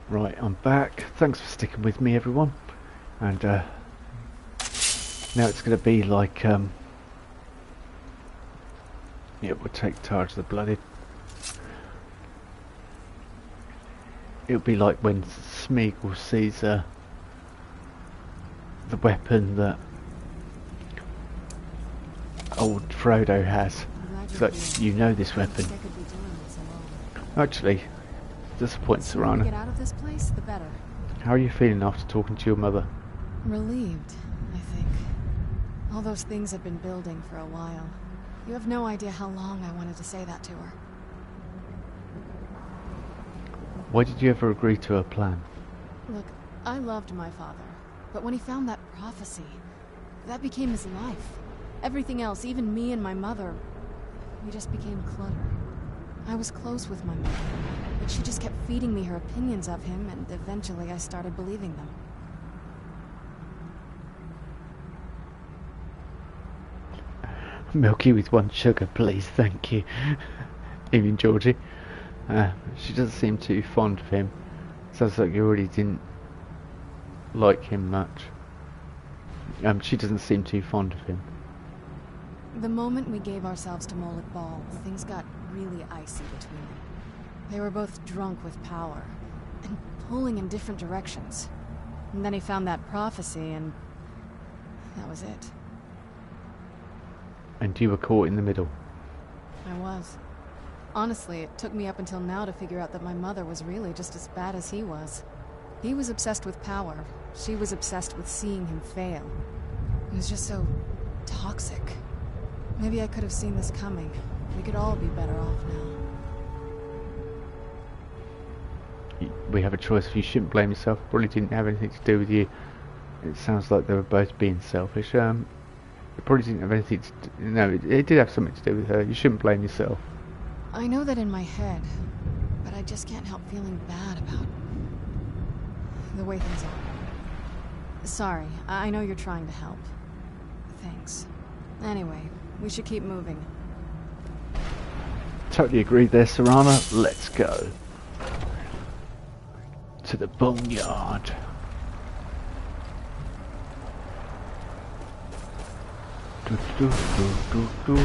A: Right, I'm back. Thanks for sticking with me, everyone. And now it's going to be like, yeah, we'll take charge of the blooded. It'll be like when Smeagol sees the weapon that old Frodo has. It's like, you know this weapon. Actually, disappointed, Serana.
E: Get out of this place, the better.
A: How are you feeling after talking to your mother?
E: Relieved, I think. All those things had been building for a while. You have no idea how long I wanted to say that to her.
A: Why did you ever agree to her plan?
E: Look, I loved my father, but when he found that prophecy, that became his life. Everything else, even me and my mother, we just became clutter. I was close with my mother, but she just kept feeding me her opinions of him, and eventually I started believing them.
A: Milky with 1 sugar, please, thank you. Even Georgie. She doesn't seem too fond of him. Sounds like you really didn't like him much. She doesn't seem too fond of him.
E: The moment we gave ourselves to Molik Ball, things got really icy between them. They were both drunk with power, and pulling in different directions. And then he found that prophecy, and that was it.
A: And you were caught in the middle.
E: I was. Honestly, it took me up until now to figure out that my mother was really just as bad as he was. He was obsessed with power. She was obsessed with seeing him fail. It was just so toxic. Maybe I could have seen this coming. We could all be better off now.
A: We have a choice. You shouldn't blame yourself. Probably didn't have anything to do with you. It sounds like they were both being selfish. It probably didn't have anything to do. No, it did have something to do with her. You shouldn't blame yourself.
E: I know that in my head, but I just can't help feeling bad about the way things are. Sorry, I know you're trying to help. Thanks. Anyway, we should keep moving.
A: Totally agreed there, Serana. Let's go to the boneyard. Do, do, do, do, do.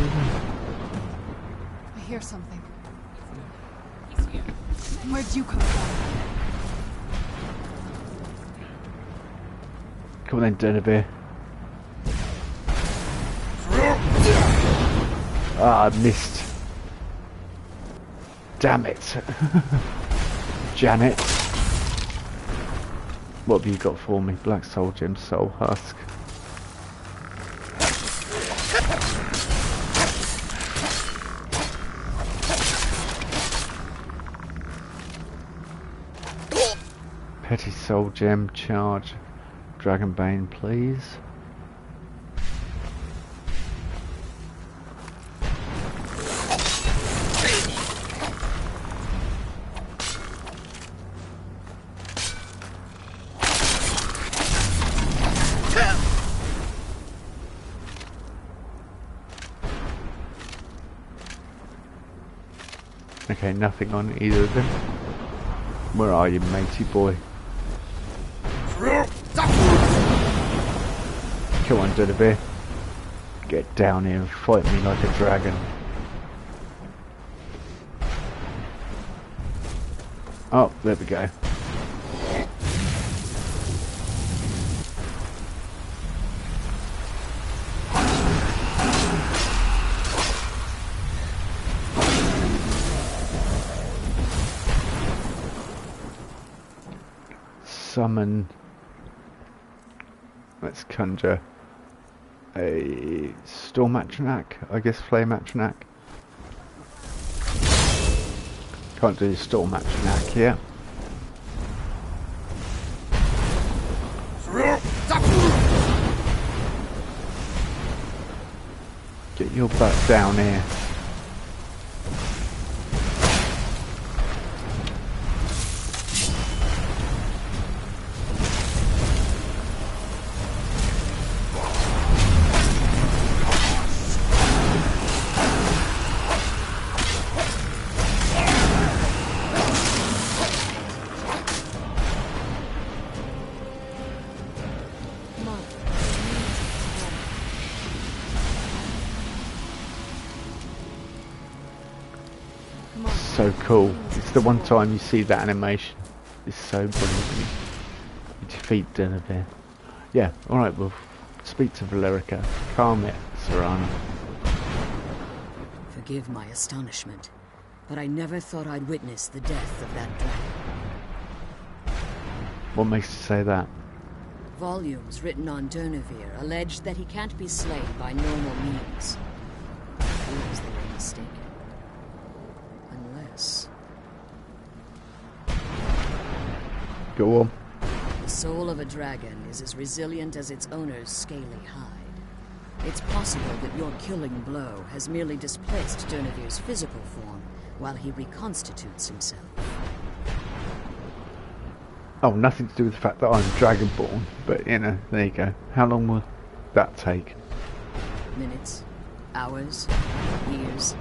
E: I hear something. Where'd you come from?
A: Come on then, Denevere. Ah, I missed. Damn it. Janet. What have you got for me? Black Soul Gem, Soul Husk. Petty Soul Gem, charge. Dragonbane, please. Okay, nothing on either of them. Where are you, matey boy? Come on, Denevere. Get down here and fight me like a dragon. Oh, there we go. Summon. Let's conjure a Storm Atronach, I guess Flame Atronach. Can't do Storm Atronach here. Get your butt down here. so cool. It's the one time you see that animation. It's so brilliant when you defeat Denevere. Yeah, alright, we'll speak to Valerica. Calm it, Serana.
D: Forgive my astonishment, but I never thought I'd witness the death of that dragon.
A: What makes you say that?
D: Volumes written on Durnevere allege that he can't be slain by normal means. It feels they were mistaken. Unless...
A: Go on.
D: The soul of a dragon is as resilient as its owner's scaly hide. It's possible that your killing blow has merely displaced Durnevere's physical form while he reconstitutes himself.
A: Oh, nothing to do with the fact that I'm Dragonborn, but you know, there you go. How long will that take?
D: Minutes, hours, years.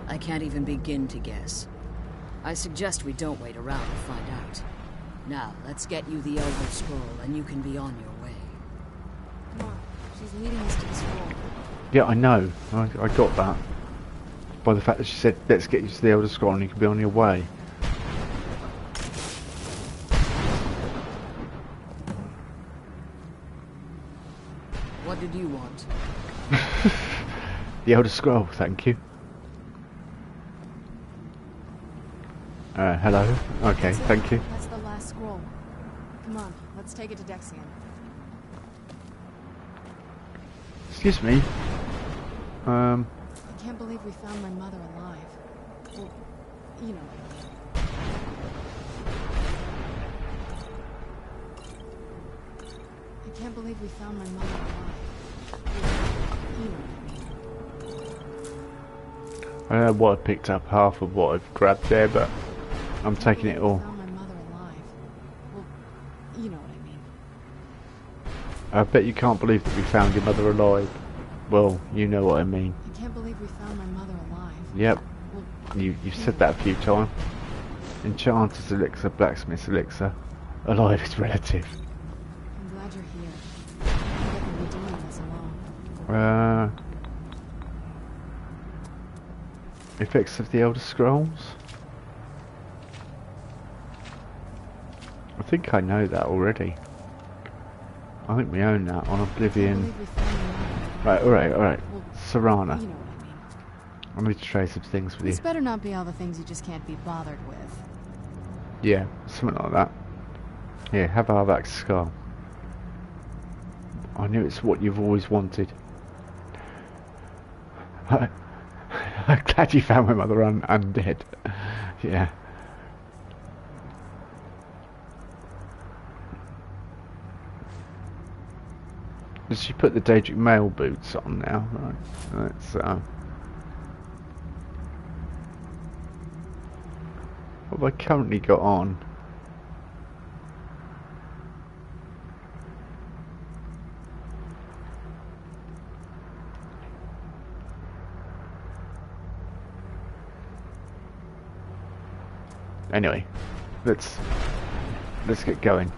D: I can't even begin to guess. I suggest we don't wait around to find out. Now, let's get you the Elder Scroll and you can be on your way.
E: Come on, she's leading us to the scroll.
A: Yeah, I know. I got that. By the fact that she said, let's get you to the Elder Scroll and you can be on your way.
D: What did you want?
A: The Elder Scroll, thank you. Hello. Okay, thank you.
E: That's the last scroll. Come on, let's take it to Dexian.
A: Excuse me.
E: I can't believe we found my mother alive. Well, you know what I mean. I can't believe we found my mother alive. Well, you know what I mean.
A: I don't know what I picked up, half of what I've grabbed there, but I'm taking it all.
E: Found my mother alive. Well, you know what I mean.
A: I bet you can't believe that we found your mother alive. Well, you know what I mean.
E: I can't believe we found my mother alive.
A: Yep.
E: Well,
A: You've said that a few times. Enchanter's elixir, blacksmith's elixir. Alive is relative.
E: I'm glad you're here. I don't think I can be doing this alone.
A: Effects of the Elder Scrolls? I think I know that already. I think we own that on Oblivion. Right, alright.
E: Well,
A: Serana.
E: you know what I mean.
A: I need to try some things with
E: This
A: you.
E: better not be all the things you just can't be bothered with.
A: Yeah, something like that. Yeah, have Arvak's skull. I knew it's what you've always wanted. I'm glad you found my mother undead. Yeah. Did she put the Daedric mail boots on now? Right. Let's what have I currently got on? Anyway, let's get going.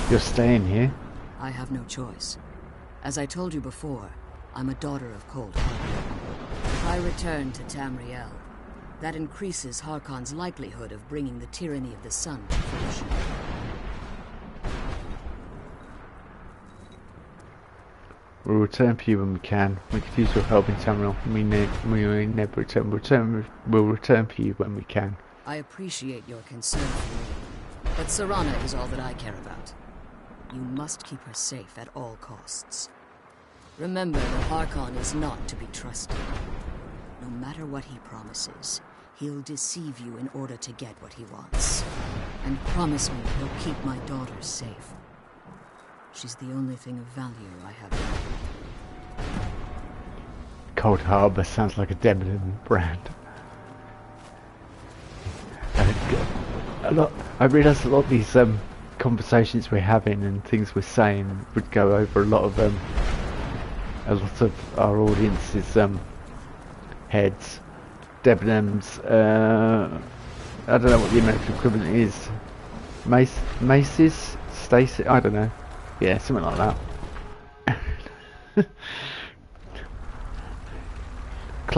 A: You're staying here?
D: I have no choice. As I told you before, I'm a daughter of Cold Harbor. If I return to Tamriel, that increases Harkon's likelihood of bringing the tyranny of the sun to fruition.
A: We'll return for you when we can. We could use your help in Tamriel. We may never return. We'll return for you when we can.
D: I appreciate your concern for me, but Serana is all that I care about. You must keep her safe at all costs. Remember that Harkon is not to be trusted. No matter what he promises, he'll deceive you in order to get what he wants. And promise me he'll keep my daughter safe. She's the only thing of value I have left.
A: Cold Harbor sounds like a Debenham brand. I realise a lot of these conversations we're having and things we're saying would go over a lot of our audience's heads. Debenhams, I don't know what the American equivalent is. Macy's? Stacy? I don't know. Yeah, something like that.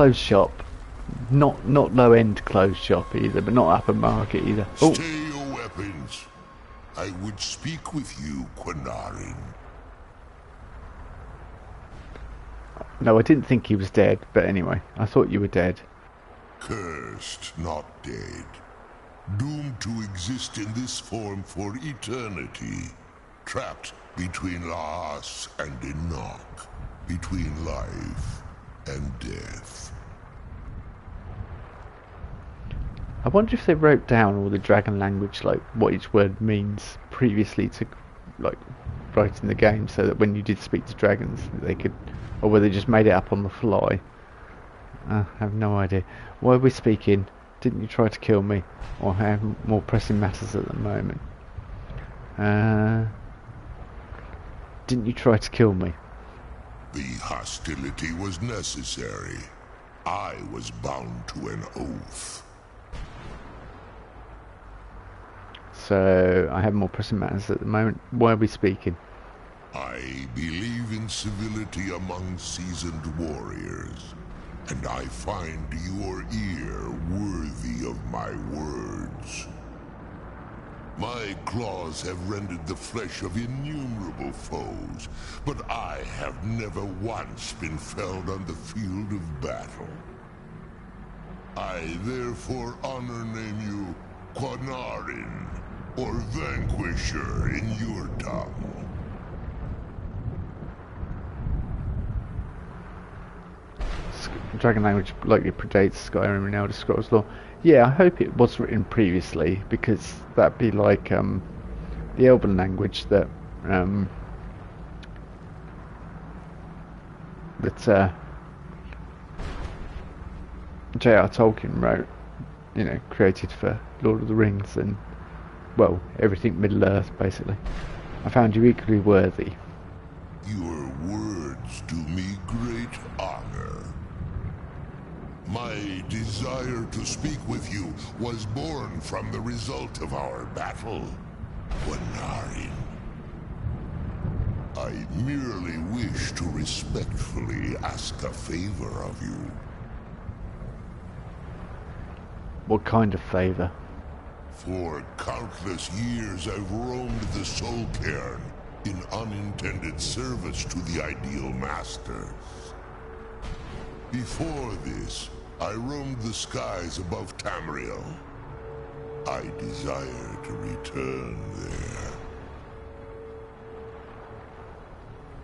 A: clothes shop. Not low-end clothes shop either, but not upper market either. Oh,
F: Stay your weapons. I would speak with you, Quinarin.
A: no, I didn't think he was dead, but anyway, I thought you were dead.
F: Cursed, not dead. Doomed to exist in this form for eternity. Trapped between Laas and Enoch. Between life and death.
A: I wonder if they wrote down all the dragon language, like what each word means previously to, like, write in the game, so that when you did speak to dragons, they could, or whether they just made it up on the fly. I have no idea. Why are we speaking? Didn't you try to kill me? Or have more pressing matters at the moment? Didn't you try to kill me?
F: The hostility was necessary. I was bound to an oath.
A: So, I have more pressing matters at the moment. Why are we speaking?
F: I believe in civility among seasoned warriors, and I find your ear worthy of my words. My claws have rended the flesh of innumerable foes, but I have never once been felled on the field of battle. I therefore honor name you Quinarin, or Vanquisher in your tongue.
A: Dragon language likely predates Skyrim and Elder Scrolls lore. Yeah, I hope it was written previously, because that'd be like the Elven language that J.R. Tolkien wrote, you know, created for Lord of the Rings and, well, everything Middle Earth, basically. I found you equally worthy.
F: Your words do me great honor. My desire to speak with you was born from the result of our battle, Quinarin. I merely wish to respectfully ask a favor of you.
A: What kind of favour?
F: For countless years I've roamed the Soul Cairn in unintended service to the Ideal Masters. Before this, I roamed the skies above Tamriel. I desire to return there.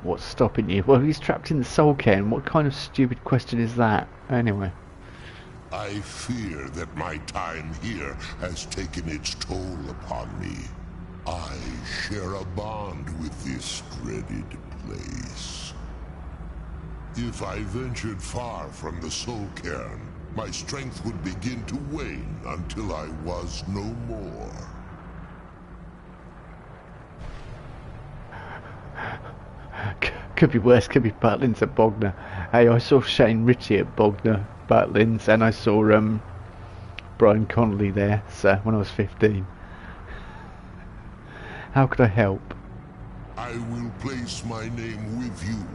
A: What's stopping you? Well, he's trapped in the Soul Cairn. What kind of stupid question is that? Anyway.
F: I fear that my time here has taken its toll upon me. I share a bond with this dreaded place. If I ventured far from the Soul Cairn, my strength would begin to wane until I was no more.
A: Could be worse, could be Butlins at Bognor. Hey, I saw Shane Ritchie at Bognor, Butlins, and I saw Brian Connolly there, so when I was 15. How could I help?
F: I will place my name with you,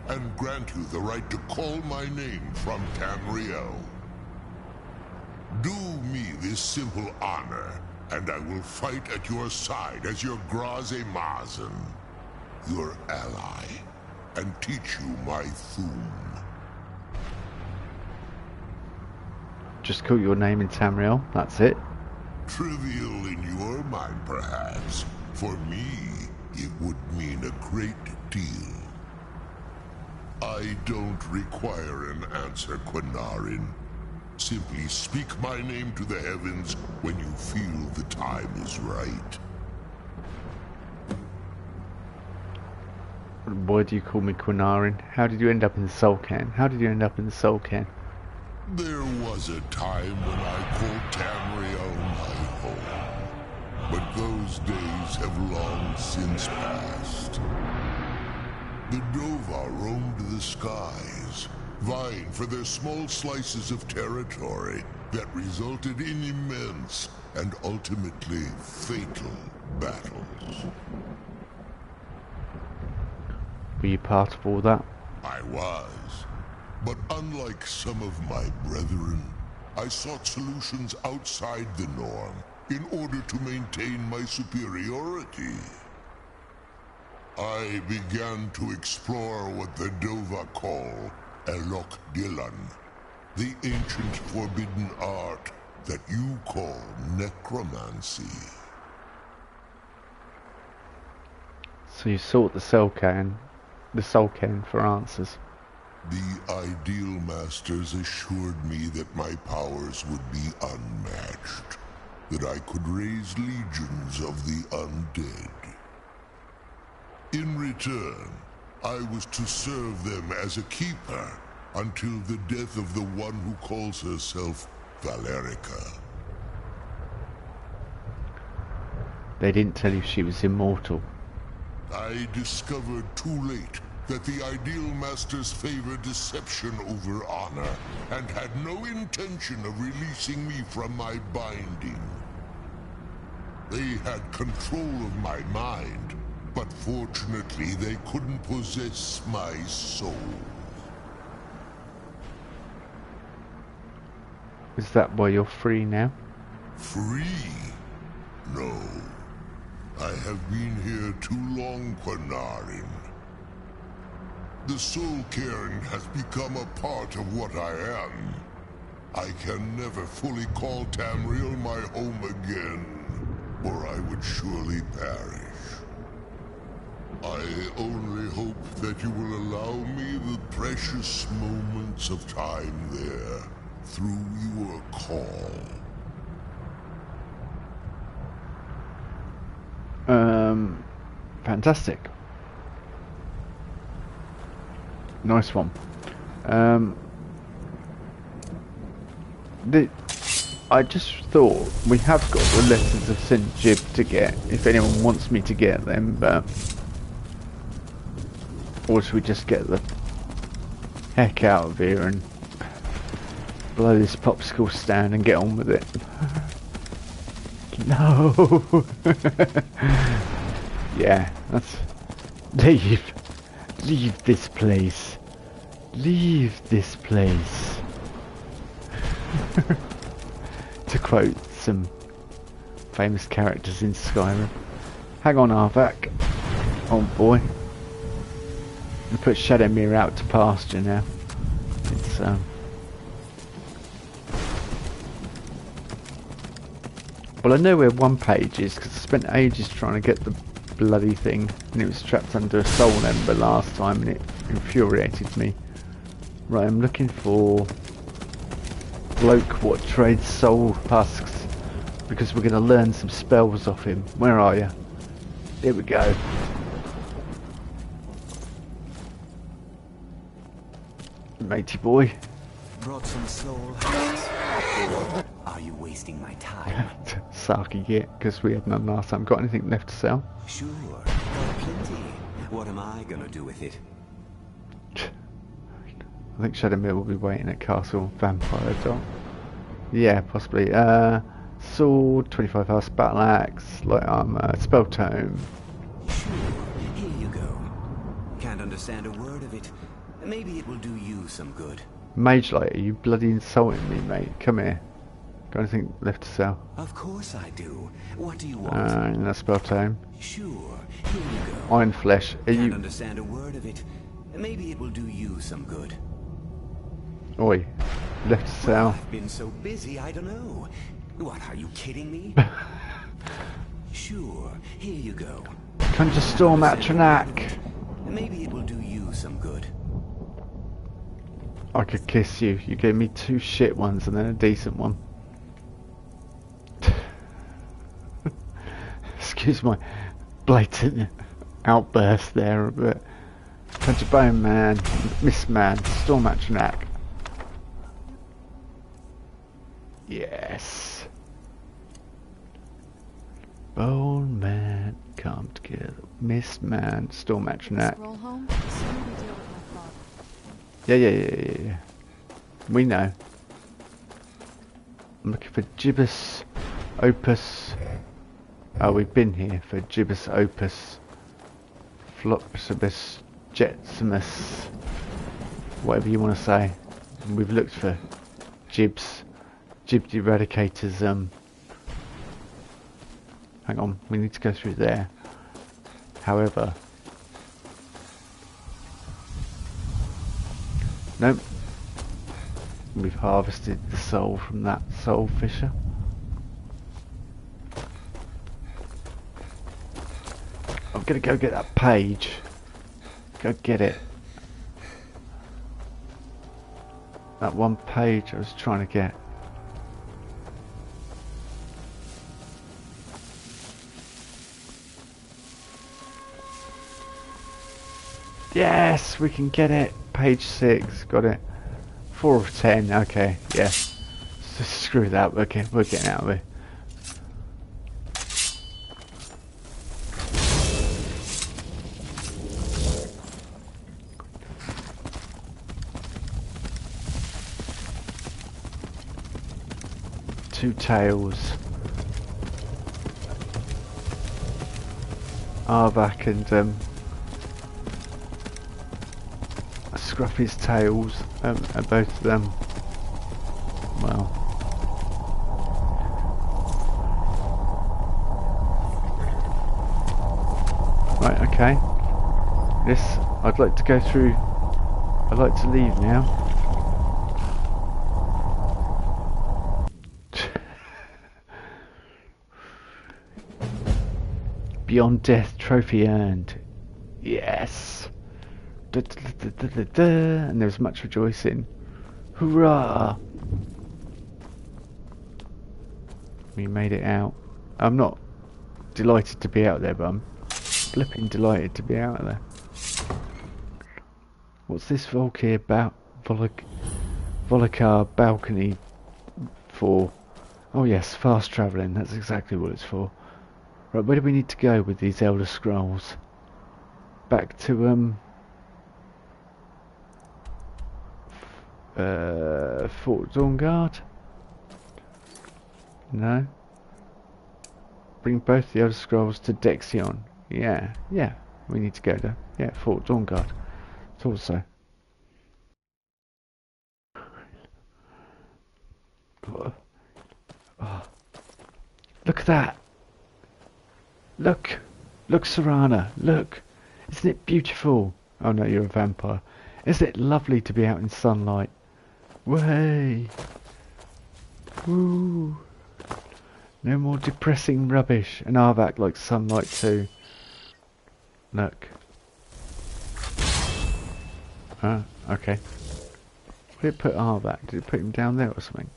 F: and grant you the right to call my name from Tamriel. Do me this simple honor, and I will fight at your side as your Graze Mazen, your ally, and teach you my Thum.
A: Just call your name in Tamriel, that's it.
F: Trivial in your mind, perhaps. For me, it would mean a great deal. I don't require an answer, Quinarin. Simply speak my name to the heavens when you feel the time is right.
A: Why do you call me Quinarin? How did you end up in the Soul Cairn? How did you end up in the Soul Cairn?
F: There was a time when I called Tamriel my home. But those days have long since passed. The Dova roamed the skies, vying for their small slices of territory that resulted in immense and ultimately fatal battles.
A: Were you part of all that?
F: I was. But unlike some of my brethren, I sought solutions outside the norm in order to maintain my superiority. I began to explore what the Dova call Elok Dylan, the ancient forbidden art that you call necromancy.
A: So you sought the soul can for answers.
F: The Ideal Masters assured me that my powers would be unmatched, that I could raise legions of the undead. In return, I was to serve them as a keeper until the death of the one who calls herself Valerica.
A: They didn't tell you she was immortal.
F: I discovered too late that the Ideal Masters favor deception over honor, and had no intention of releasing me from my binding. They had control of my mind, but fortunately they couldn't possess my soul.
A: Is that why you're free now?
F: Free? No. I have been here too long, Quanarin. The Soul Cairn has become a part of what I am. I can never fully call Tamriel my home again, or I would surely perish. I only hope that you will allow me the precious moments of time there, through your call.
A: Fantastic. Nice one. I just thought we have got the letters of St. Jib to get, if anyone wants me to get them, but... Or should we just get the heck out of here and blow this popsicle stand and get on with it? No! Yeah, that's... Leave this place. Leave this place. To quote some famous characters in Skyrim. Hang on, Arvak. Oh boy. We put Shadowmere out to pasture now. It's well, I know where one page is because I spent ages trying to get the bloody thing, and it was trapped under a soul ember last time, and it infuriated me. Right, I'm looking for bloke what trades soul husks, because we're going to learn some spells off him. Where are you? Here we go. Matey boy.
G: Brought some soul husks. Are you wasting my time?
A: Sarky git, because we had none last time. Got anything left to sell?
G: Sure, got plenty. What am I gonna do with it?
A: I think Shadowmere will be waiting at Castle Vampire Dock. Yeah, possibly. Sword, 25 house, battle axe, light armor, spell tome.
G: Sure, here you go. Can't understand a word of it. Maybe it will do you some good.
A: Mage Light, are you bloody insulting me, mate? Come here. Got anything left to sell?
G: Of course I do. What do you want?
A: And that spell tome.
G: Sure, here you go.
A: Iron Flesh. Are
G: Can't
A: you...
G: understand a word of it. Maybe it will do you some good.
A: Oi. Left to sell.
G: I've been so busy, I don't know. What, are you kidding me? Sure, here you go.
A: Conjure Storm Atronak.
G: Maybe it will do you some good.
A: I could kiss you. You gave me 2 shit ones and then a decent one. Excuse my blatant outburst there, but Conjure Bone Man, Mist Man, Storm Atronak. Yes. Bone Man, come together. Mist Man, Storm Atronak.
E: Scroll home? Soon we deal with my father.
A: Yeah. We know. I'm looking for Gibbous Opus. Oh, we've been here for Gibbous Opus. Flopsibus Jetsimus whatever you want to say. And we've looked for Jib Eradicator's, hang on, we need to go through there. However, nope, we've harvested the soul from that soul fisher. I'm gonna go get that page. Go get it. That one page I was trying to get. Yes, we can get it. Page 6, got it. 4 of 10, okay, yeah. So screw that, we're getting out of here. Two tails. Arvac and Scruffy's tails, and both of them, well, right, okay, this, I'd like to go through, I'd like to leave now. Beyond death, trophy earned, yes. And there was much rejoicing. Hurrah! We made it out. I'm not delighted to be out there, but I'm flipping delighted to be out there. What's this Volkir Volokar balcony for? Oh yes, fast travelling, that's exactly what it's for. Right, where do we need to go with these Elder Scrolls? Back to Fort Dawnguard? No. Bring both the Elder Scrolls to Dexion. Yeah, we need to go to, Fort Dawnguard. Thought so. Oh. Look at that! Look! Look, Serana! Look! Isn't it beautiful? Oh no, you're a vampire. Isn't it lovely to be out in sunlight? Way! Woo! No more depressing rubbish. And Arvac likes sunlight too. Look. Ah, okay. Where did it put Arvac? Did it put him down there or something?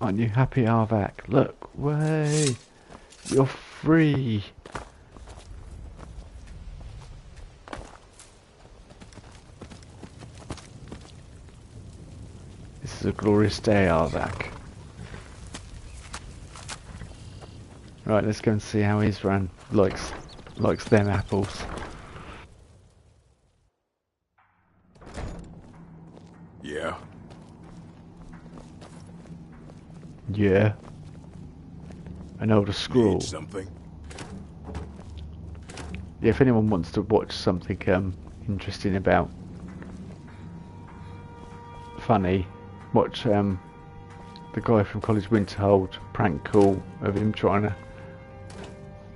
A: Aren't you happy, Arvac? Look, way! You're free! This is a glorious day, Arvac. Right, let's go and see how his run likes them apples.
F: Yeah.
A: Yeah. An Elder Scroll.
F: Need something?
A: Yeah, if anyone wants to watch something interesting about funny, watch the guy from College Winterhold prank call of him trying to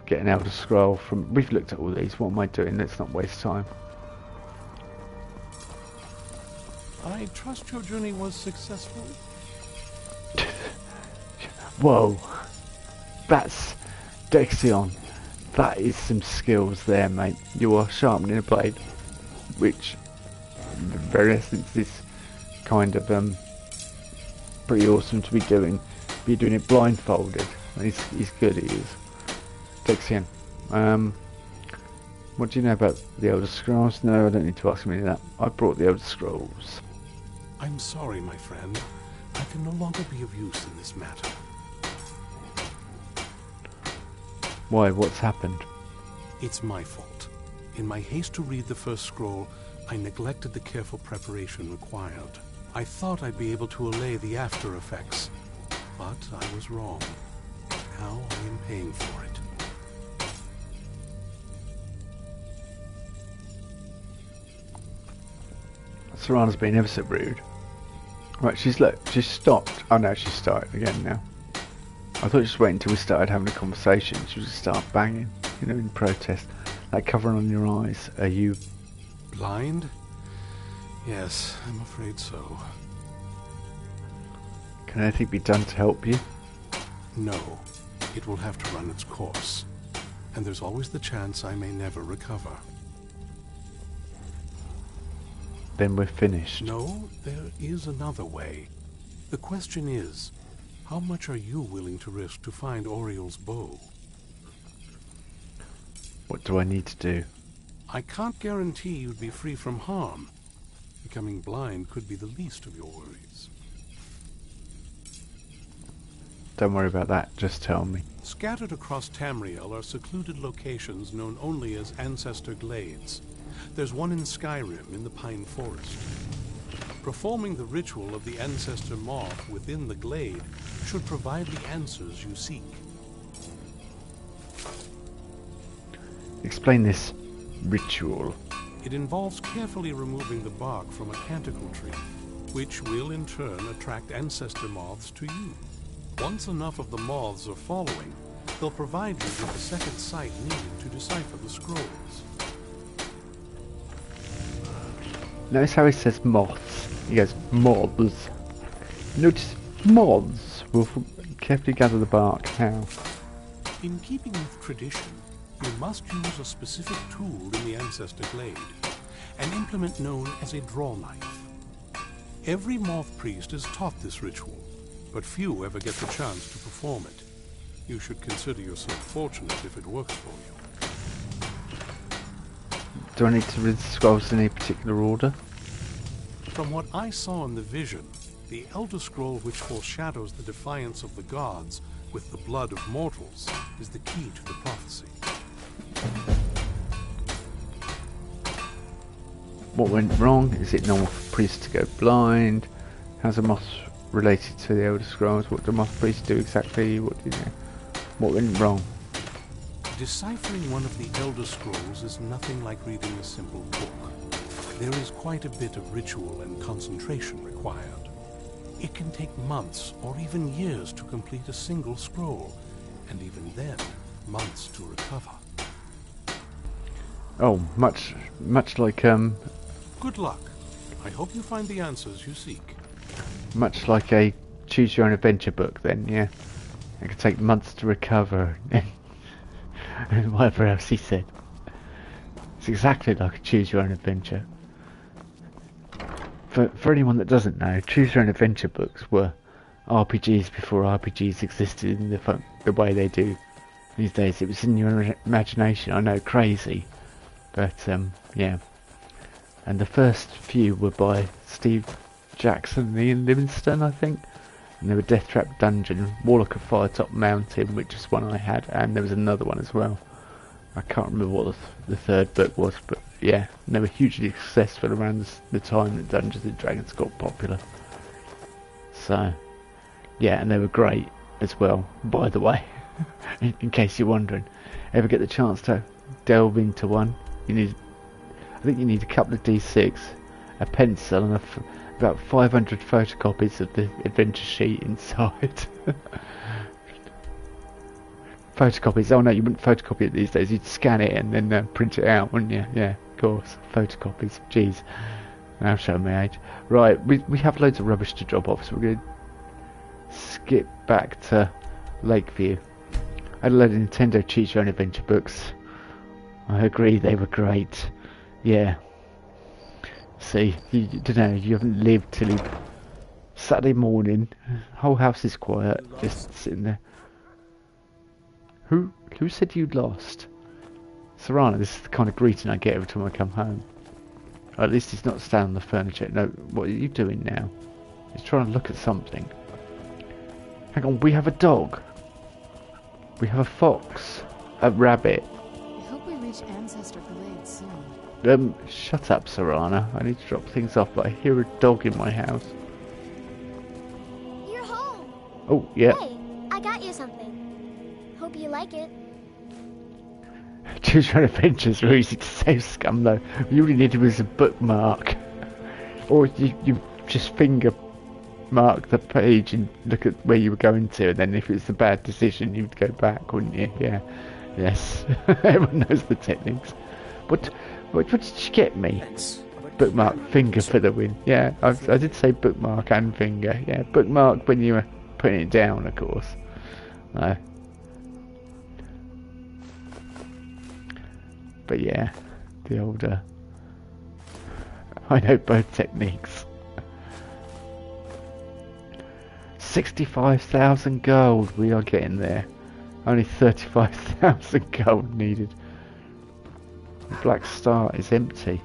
A: get an Elder Scroll from. We've looked at all these. What am I doing? Let's not waste time.
H: I trust your journey was successful.
A: Whoa, that's Dexion. That is some skills there, mate. You are sharpening a blade, which, in the very essence, is kind of pretty awesome to be doing. But you're doing it blindfolded. He's good. He is. Dexion. What do you know about the Elder Scrolls? No, I don't need to ask me that. I brought the Elder Scrolls.
H: I'm sorry, my friend. I can no longer be of use in this matter.
A: Why? What's happened?
H: It's my fault. In my haste to read the first scroll, I neglected the careful preparation required. I thought I'd be able to allay the after effects, but I was wrong. Now I am paying for it.
A: Serana's been ever so rude. Right, she's stopped. Oh no, she's started again now. I thought she was waiting until we started having a conversation. She would start banging, you know, in protest. Like covering on your eyes. Are you
H: blind? Yes, I'm afraid so.
A: Can anything be done to help you?
H: No. It will have to run its course. And there's always the chance I may never recover.
A: Then we're finished.
H: No, there is another way. The question is, how much are you willing to risk to find Oriel's bow?
A: What do I need to do?
H: I can't guarantee you'd be free from harm. Becoming blind could be the least of your worries.
A: Don't worry about that, just tell me.
H: Scattered across Tamriel are secluded locations known only as Ancestor Glades. There's one in Skyrim, in the Pine Forest. Performing the ritual of the Ancestor Moth within the glade should provide the answers you seek.
A: Explain this ritual.
H: It involves carefully removing the bark from a canticle tree, which will in turn attract ancestor moths to you. Once enough of the moths are following, they'll provide you with the second sight needed to decipher the scrolls.
A: Notice how he says moths. He goes, moths. Notice moths. We'll carefully gather the bark. How?
H: In keeping with tradition, you must use a specific tool in the Ancestor Glade, an implement known as a draw knife. Every moth priest is taught this ritual, but few ever get the chance to perform it. You should consider yourself fortunate if it works for you.
A: Do I need to read the scrolls in any particular order?
H: From what I saw in the vision, the Elder Scroll which foreshadows the defiance of the gods with the blood of mortals is the key to the prophecy.
A: What went wrong? Is it normal for priests to go blind? How's a moth related to the Elder Scrolls? What do moth priests do exactly? What do you know? What went wrong?
H: Deciphering one of the Elder Scrolls is nothing like reading a simple book. There is quite a bit of ritual and concentration required. It can take months or even years to complete a single scroll, and even then, months to recover.
A: Oh, much like
H: Good luck. I hope you find the answers you seek.
A: much like a choose your own adventure book. Then, yeah, it could take months to recover, and whatever else he said. It's exactly like a choose your own adventure. For anyone that doesn't know, choose your own adventure books were RPGs before RPGs existed in the way they do these days. It was in your imagination. I know, crazy, but yeah. And the first few were by Steve Jackson and Ian Livingstone, I think. And they were Death Trap Dungeon, Warlock of Firetop Mountain, which is one I had, and there was another one as well. I can't remember what the third book was, but yeah, and they were hugely successful around the time that Dungeons and Dragons got popular. So, yeah, and they were great as well, by the way, in case you're wondering. Ever get the chance to delve into one, I think you need a couple of D6, a pencil, and about 500 photocopies of the adventure sheet inside. Photocopies? Oh no, you wouldn't photocopy it these days. You'd scan it and then print it out, wouldn't you? Yeah, of course. Photocopies. Jeez. Now I'm showing my age. Right, we have loads of rubbish to drop off, so we're going to skip back to Lakeview. I had a load of Nintendo Choose Your Own Adventure books. I agree, they were great. Yeah. See, you don't know, you haven't lived till Saturday morning. Whole house is quiet, just sitting there. Who said you'd lost? Serana, this is the kind of greeting I get every time I come home. Or at least he's not standing on the furniture. No, what are you doing now? He's trying to look at something. Hang on, we have a dog. We have a fox. A rabbit.
E: I hope we reach Ancestor Glades soon.
A: Shut up, Serana. I need to drop things off, but I hear a dog in my house.
I: You're home.
A: Oh, yeah.
I: Hey, I got you something. Hope you like it.
A: Choose Your Own Adventures are easy to save, scum, though. You really needed was a bookmark. Or you just finger mark the page and look at where you were going to, and then if it's a bad decision, you'd go back, wouldn't you? Yeah. Yes. Everyone knows the techniques. What did you get me? Bookmark, finger for the win. Yeah, I did say bookmark and finger. Yeah, bookmark when you were putting it down, of course. No. But yeah, the older. I know both techniques. 65,000 gold. We are getting there. Only 35,000 gold needed. The black star is empty.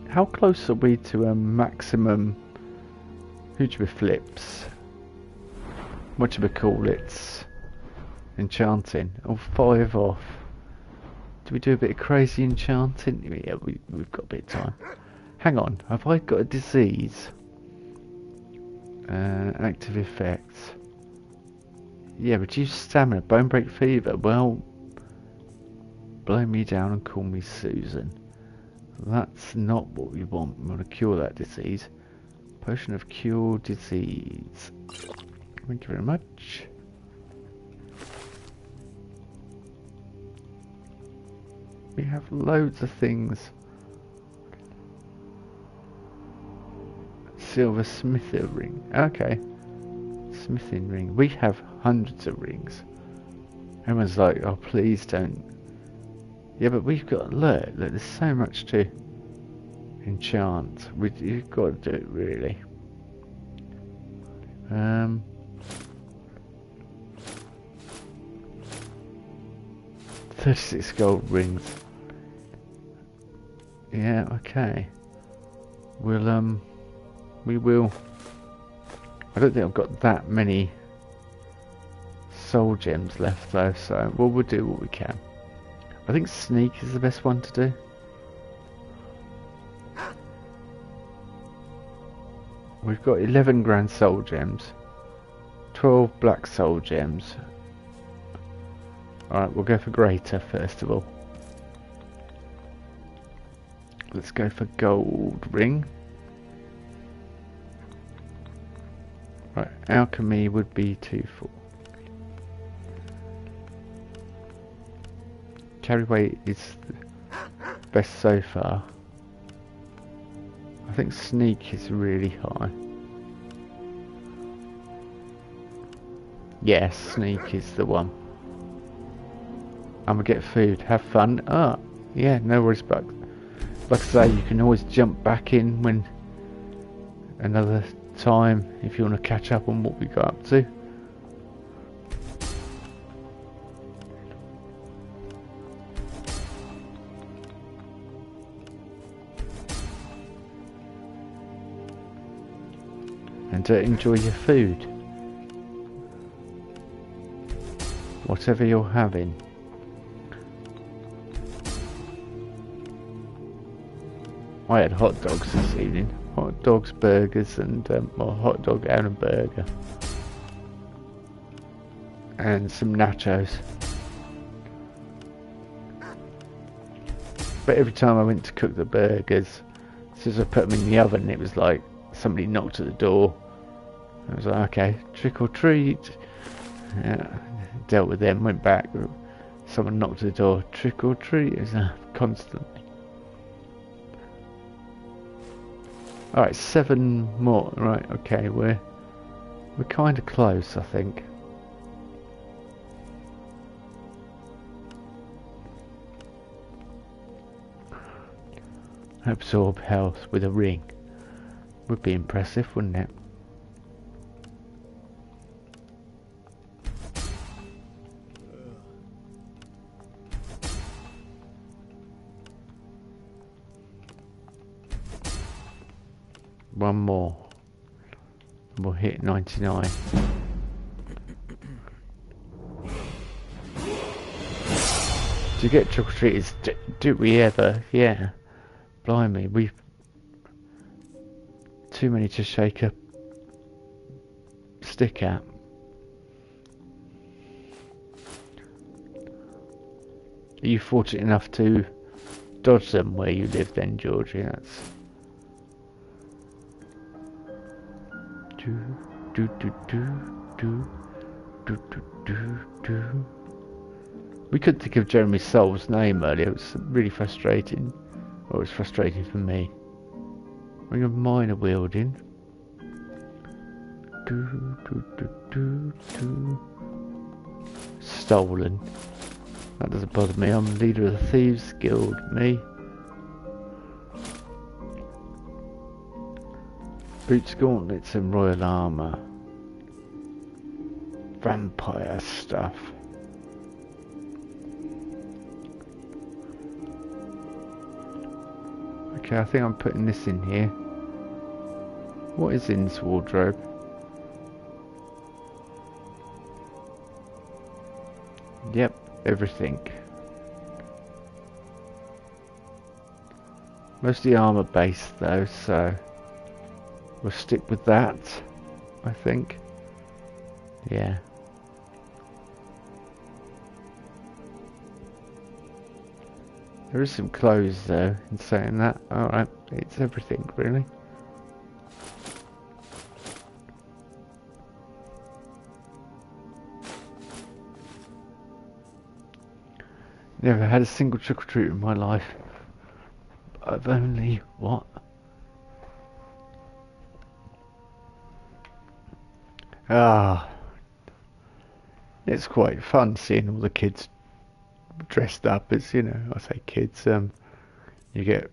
A: How close are we to a maximum Hujba flips? What do we call it? Enchanting. Oh, 5 off. Do we do a bit of crazy enchanting? Yeah, we've got a bit of time. Hang on, have I got a disease? Active effects. Yeah, reduce stamina, bone break fever. Well, blow me down and call me Susan. That's not what we want. We want to cure that disease. Potion of cure disease. Thank you very much. We have loads of things. Silver smithing ring. Okay. Smithing ring. We have hundreds of rings. Everyone's like, oh please don't. Yeah, but we've got, look, there's so much to enchant. You've got to do it really. 36 gold rings. Yeah, okay. We will. I don't think I've got that many soul gems left though, so we'll do what we can. I think sneak is the best one to do. We've got 11 grand soul gems, 12 black soul gems. Alright, we'll go for greater first of all. Let's go for gold ring. Right, alchemy would be 2-4. Carry weight is the best so far. I think sneak is really high. Yes, sneak is the one. I'm gonna get food, have fun. Ah, yeah, no worries, but like I say, you can always jump back in when another time if you want to catch up on what we got up to. And enjoy your food, whatever you're having. I had hot dogs this evening. Hot dogs, burgers, and well, hot dog and a burger, and some nachos. But every time I went to cook the burgers, as soon as I put them in the oven, it was like somebody knocked at the door. I was like, okay, trick or treat. Yeah, dealt with them, went back. Someone knocked at the door, trick or treat. It was constantly. Alright, 7 more. Right, okay, we're kind of close, I think. Absorb health with a ring. Would be impressive, wouldn't it? One more. We'll hit 99. Do you get trick or treaters? Do we ever? Yeah. Blimey, we've too many to shake a stick at. Are you fortunate enough to dodge them where you live then, Georgie? That's do do do do do do do do. We couldn't think of Jeremy Soul's name earlier. It was really frustrating. Well, it was frustrating for me. Ring of Minor wielding. Do do do do do. Stolen. That doesn't bother me. I'm leader of the Thieves Guild. Me. Boots, gauntlets, and royal armor. Vampire stuff. Okay, I think I'm putting this in here. What is in this wardrobe? Yep, everything. Mostly armor based though, so we'll stick with that, I think. Yeah. There is some clothes though, in saying that. Alright, it's everything really. Never had a single trick-or-treat in my life. I've only... what? Ah. It's quite fun seeing all the kids dressed up as, you know, I say kids, you get,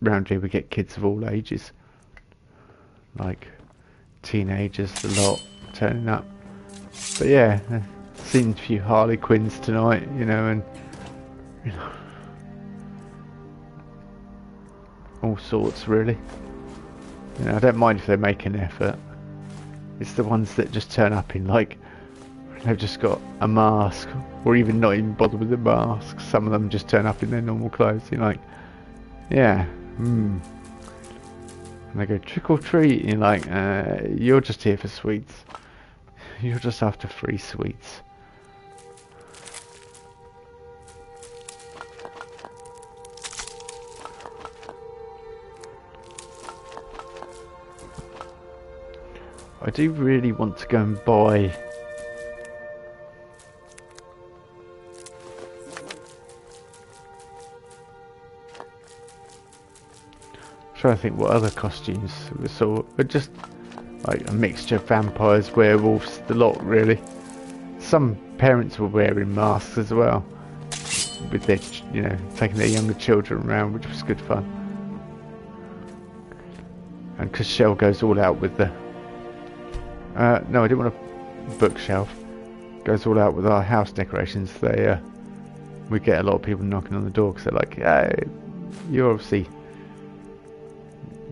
A: round here we get kids of all ages. Like, teenagers, a lot, turning up. But yeah, seen a few Harley Quinns tonight, you know, and you know, all sorts really. You know, I don't mind if they make an effort. It's the ones that just turn up in like, they've just got a mask, or even not even bother with the mask. Some of them just turn up in their normal clothes. You're like, yeah, And they go trick or treat, and you're like, you're just here for sweets. You're just after free sweets. I do really want to go and buy trying to think what other costumes we saw, but just like a mixture of vampires, werewolves, the lot really. Some parents were wearing masks as well, with their, you know, taking their younger children around, which was good fun. And because Shell goes all out with the no, I didn't want a bookshelf. Goes all out with our house decorations. They we get a lot of people knocking on the door because they're like, hey, you're obviously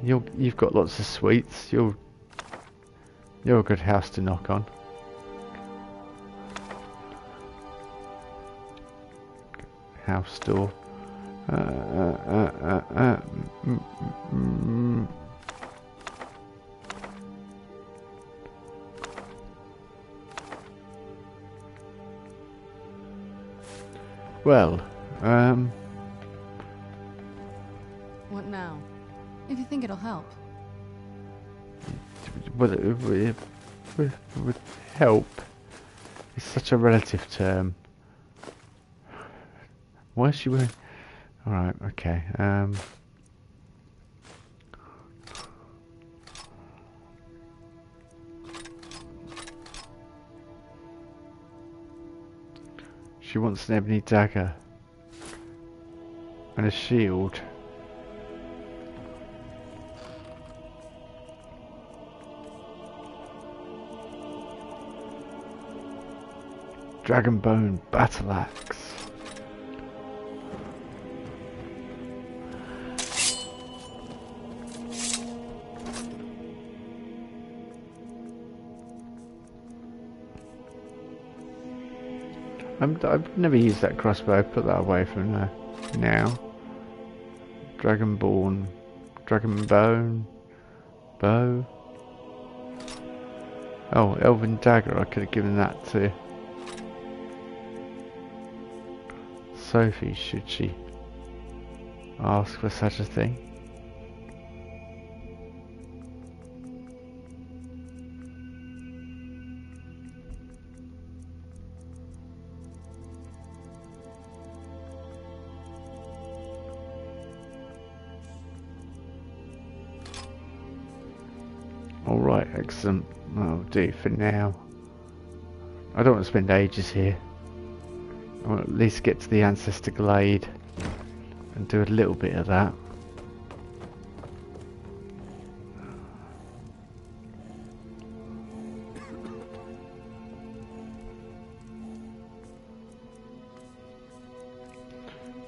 A: you've got lots of sweets. You're a good house to knock on. House door. Well,
E: what now? If you think it'll help.
A: Well, it would help. It's such a relative term. Why is she wearing... Alright, okay. She wants an ebony dagger. And a shield. Dragonbone battle axe. I've never used that crossbow. Put that away for now. Dragonbone, bow. Oh, elven dagger. I could have given that to Sophie, should she ask for such a thing. Excellent. That'll do for now. I don't want to spend ages here. I want to at least get to the Ancestor Glade and do a little bit of that.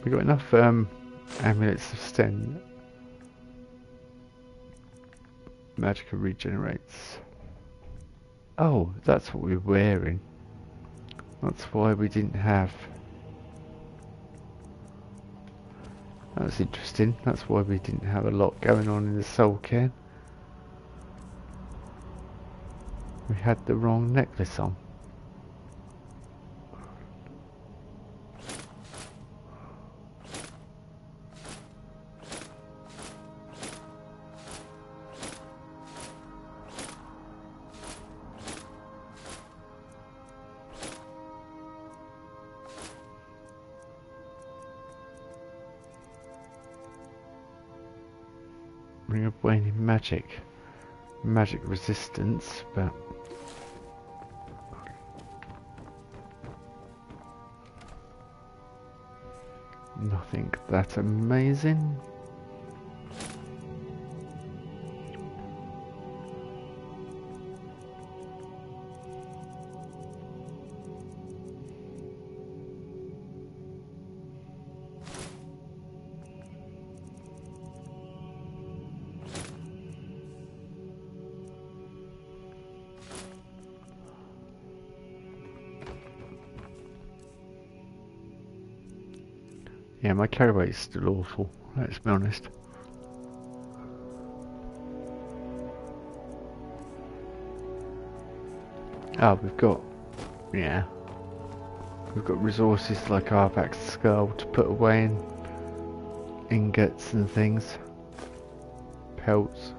A: We got enough amulets to extend. Magicka regenerates. Oh, that's what we're wearing. That's why we didn't have. That's interesting. That's why we didn't have a lot going on in the Soul Cairn. We had the wrong necklace on. Ring of waning magic resistance, but nothing that amazing. Yeah, my carry weight is still awful, let's be honest. Oh, we've got resources like Arbak's skull to put away in ingots and things. Pelts.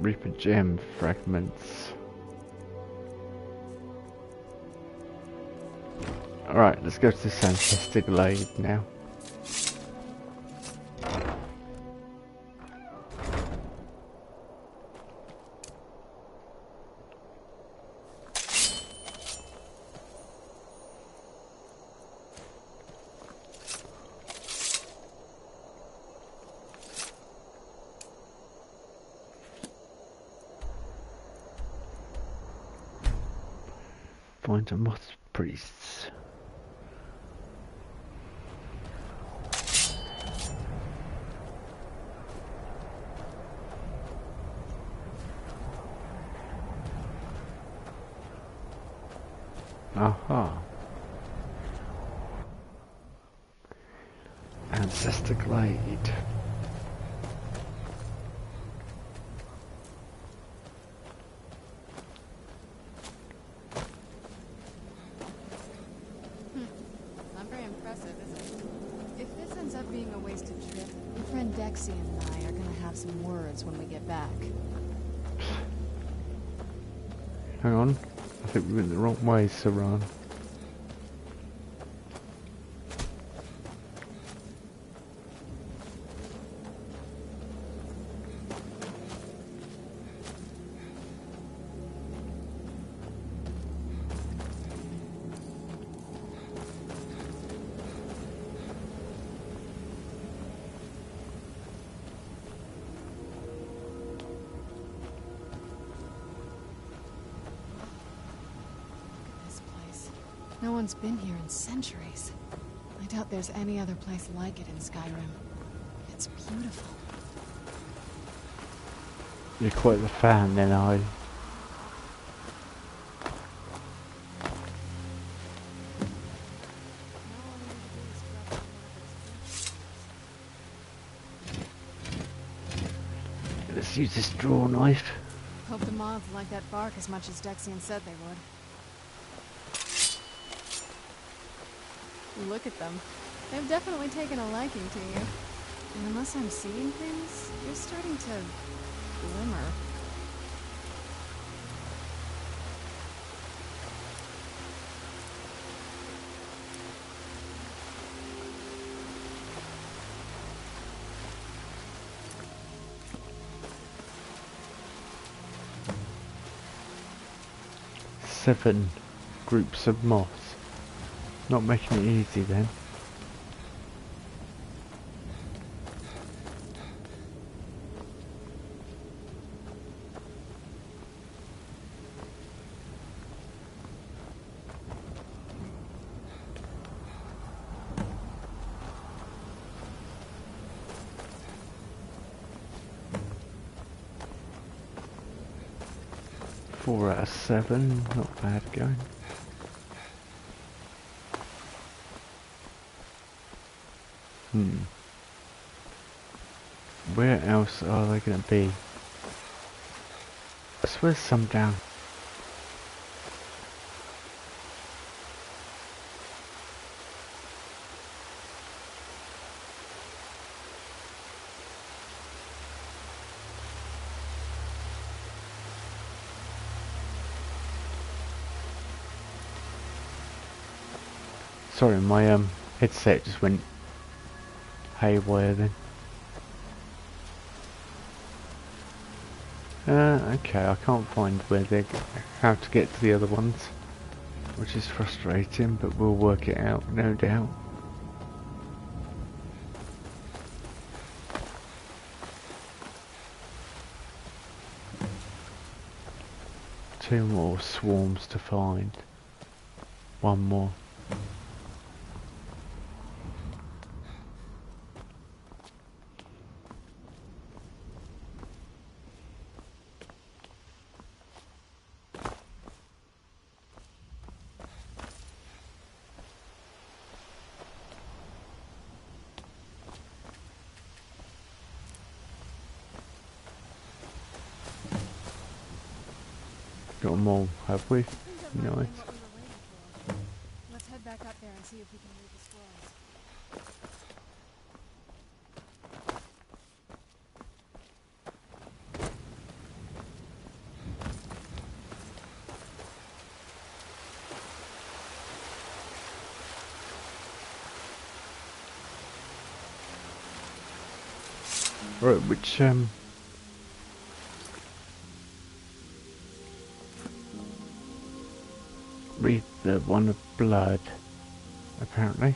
A: Reaper gem fragments. Alright, let's go to this Ancestor Glade now. Find a moth priests. Aha. Ancestor Glade.
E: When we get back.
A: Hang on, I think we went the wrong way, Saran.
E: No one's been here in centuries. I doubt there's any other place like it in Skyrim. It's beautiful.
A: You're quite the fan then, are you? Let's use this draw knife.
E: Hope the moths like that bark as much as Dexian said they would. Look at them. They've definitely taken a liking to you. And unless I'm seeing things, you're starting to glimmer.
A: Seven groups of moss. Not making it easy then. Four out of seven, not bad going. Where else are they going to be? I swear some down. Sorry, my headset just went haywire then. Okay, I can't find where they're how to get to the other ones, which is frustrating, but we'll work it out, no doubt. Two more swarms to find. One more. Got them all, have we? Nice.
E: Let's head back up there and see if we can read the scrolls.
A: Right, which read the one of blood, apparently.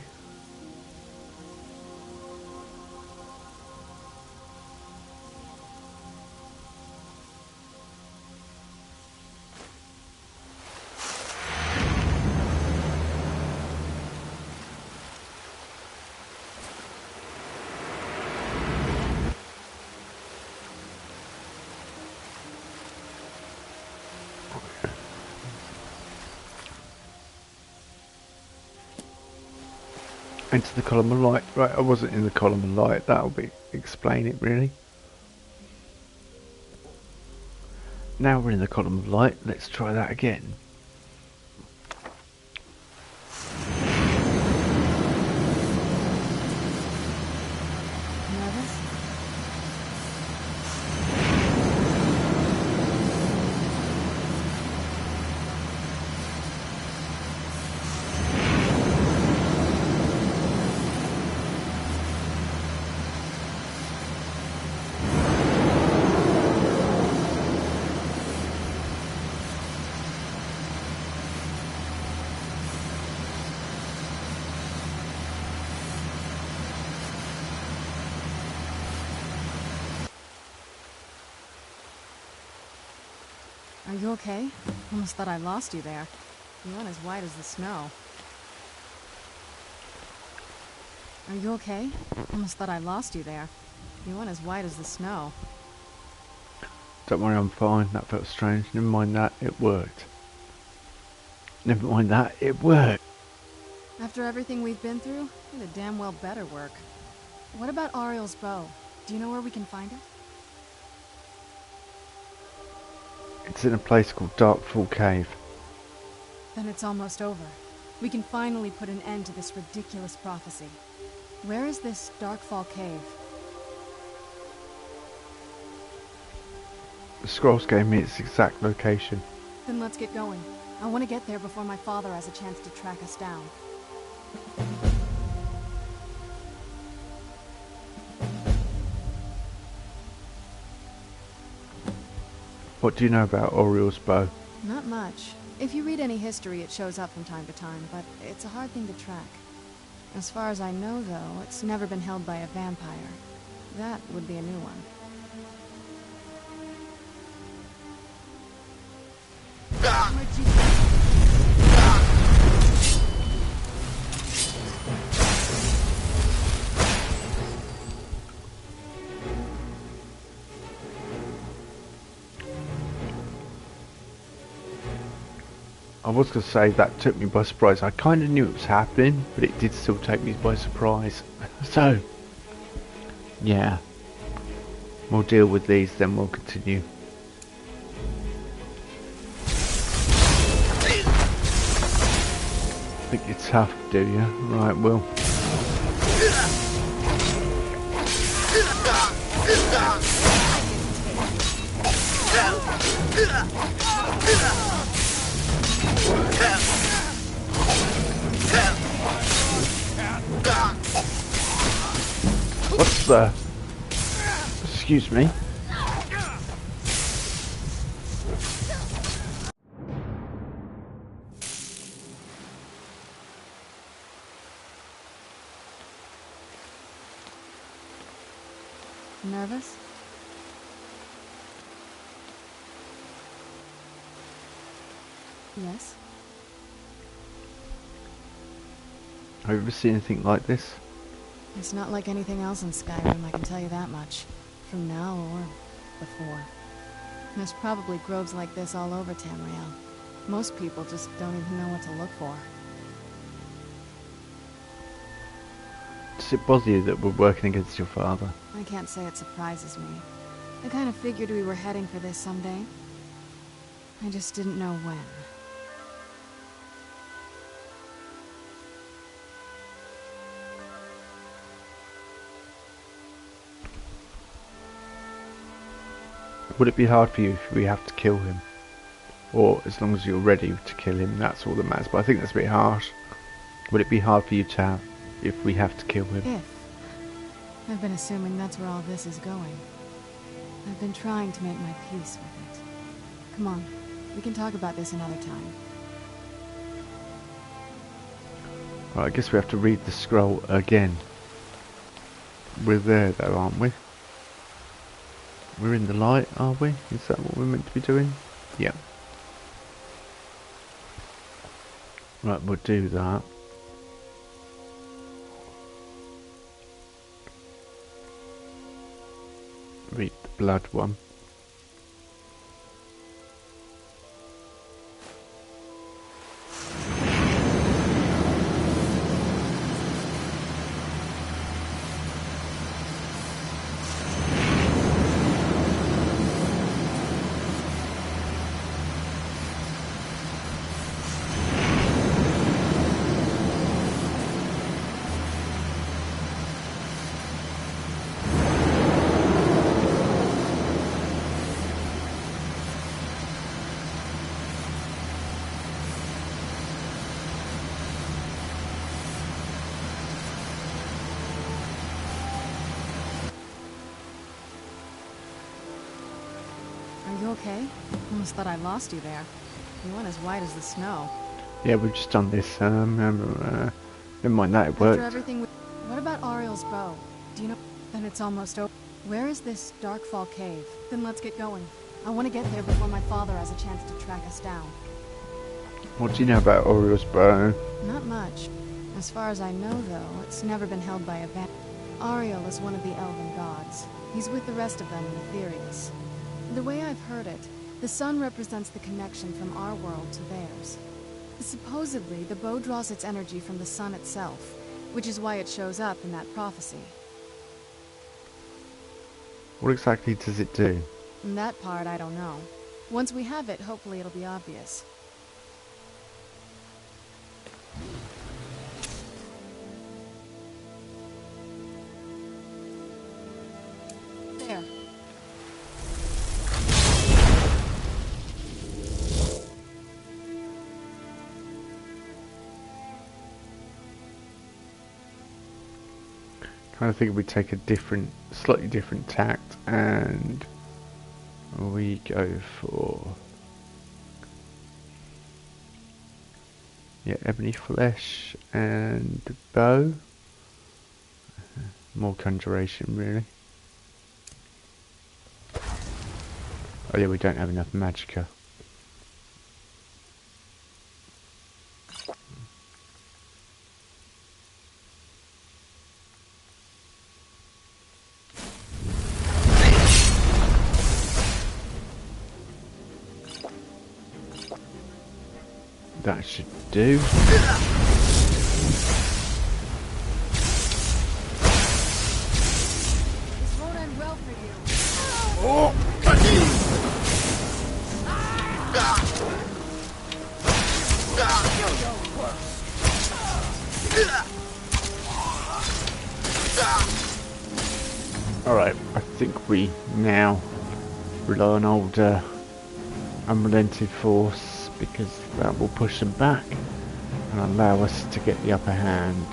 A: Into the column of light. Right, I wasn't in the column of light. That'll explain it really. Now we're in the column of light. Let's try that again.
E: Nervous? Are you okay? Almost thought I lost you there. You went as white as the snow. Are you okay? Almost thought I lost you there. You went as white as the snow.
A: Don't worry, I'm fine. That felt strange. Never mind that, it worked. Never mind that, it worked.
E: After everything we've been through, it'd damn well better work. What about Ariel's bow? Do you know where we can find it?
A: It's in a place called Darkfall Cave.
E: Then it's almost over. We can finally put an end to this ridiculous prophecy. Where is this Darkfall Cave?
A: The scrolls gave me its exact location.
E: Then let's get going. I want to get there before my father has a chance to track us down.
A: What do you know about Oriel's bow?
E: Not much. If you read any history, it shows up from time to time, but it's a hard thing to track. As far as I know, though, it's never been held by a vampire. That would be a new one.
A: I was going to say that took me by surprise. I kind of knew it was happening, but it did still take me by surprise. So, yeah. We'll deal with these, then we'll continue. Think you're tough, do you? Right, Will. What's the... Excuse me.
E: Nervous? Yes?
A: Have you ever seen anything like this?
E: It's not like anything else in Skyrim, I can tell you that much. From now or before. There's probably groves like this all over Tamriel. Most people just don't even know what to look for.
A: Does it bother you that we're working against your father?
E: I can't say it surprises me. I kind of figured we were heading for this someday. I just didn't know when.
A: Would it be hard for you if we have to kill him? Or as long as you're ready to kill him, that's all that matters. But I think that's a bit harsh. Would it be hard for you to have if we have to kill him?
E: If. I've been assuming that's where all this is going. I've been trying to make my peace with it. Come on, we can talk about this another time.
A: Right, I guess we have to read the scroll again. We're there though, aren't we? We're in the light, are we? Is that what we're meant to be doing? Yeah. Right, we'll do that. Read the blood one.
E: Are you okay? Almost thought I lost you there. You went as white as the snow.
A: Yeah, we've just done this. Never mind that, it worked.
E: After everything what about Ariel's bow? Do you know? Then it's almost over. Where is this Darkfall cave? Then let's get going. I want to get there before my father has a chance to track us down.
A: What do you know about Oriel's bow?
E: Not much. As far as I know, though, it's never been held by a vampire. Ariel is one of the elven gods. He's with the rest of them in Etherius. The way I've heard it, the sun represents the connection from our world to theirs. Supposedly, the bow draws its energy from the sun itself, which is why it shows up in that prophecy.
A: What exactly does it do?
E: And that part, I don't know. Once we have it, hopefully it'll be obvious. There.
A: kind of think we take a slightly different tact, and we go for ebony flesh and bow. More conjuration, really. Oh yeah, we don't have enough magicka. That should do.
E: This won't end well for you.
A: Alright, I think we now rely on old unrelenting force, because that will push them back and allow us to get the upper hand.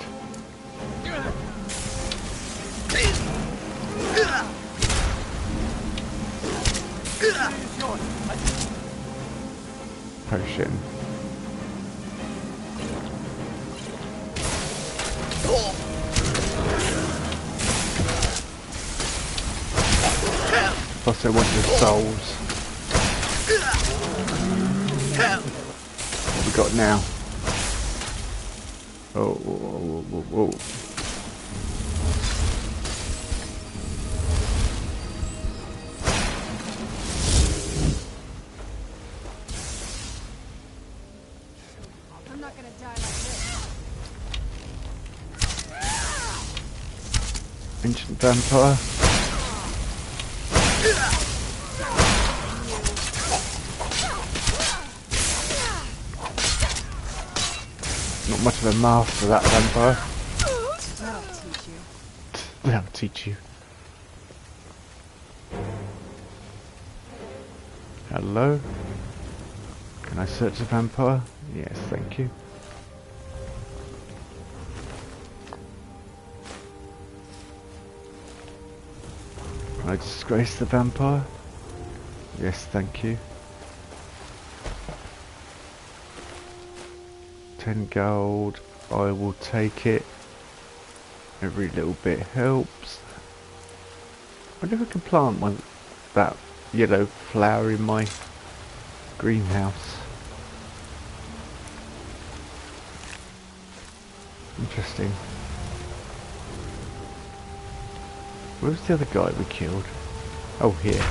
A: Potion. Plus I want your souls. What we got now? Oh, whoa, whoa, whoa, whoa.
E: I'm not gonna die like this.
A: Ancient vampire. Not much of a master, that vampire.
E: That'll teach you.
A: That'll teach you. Hello? Can I search the vampire? Yes, thank you. Can I disgrace the vampire? Yes, thank you. 10 gold, I will take it. Every little bit helps. I wonder if I can plant that yellow flower in my greenhouse. Interesting. Where's the other guy we killed? Oh, here.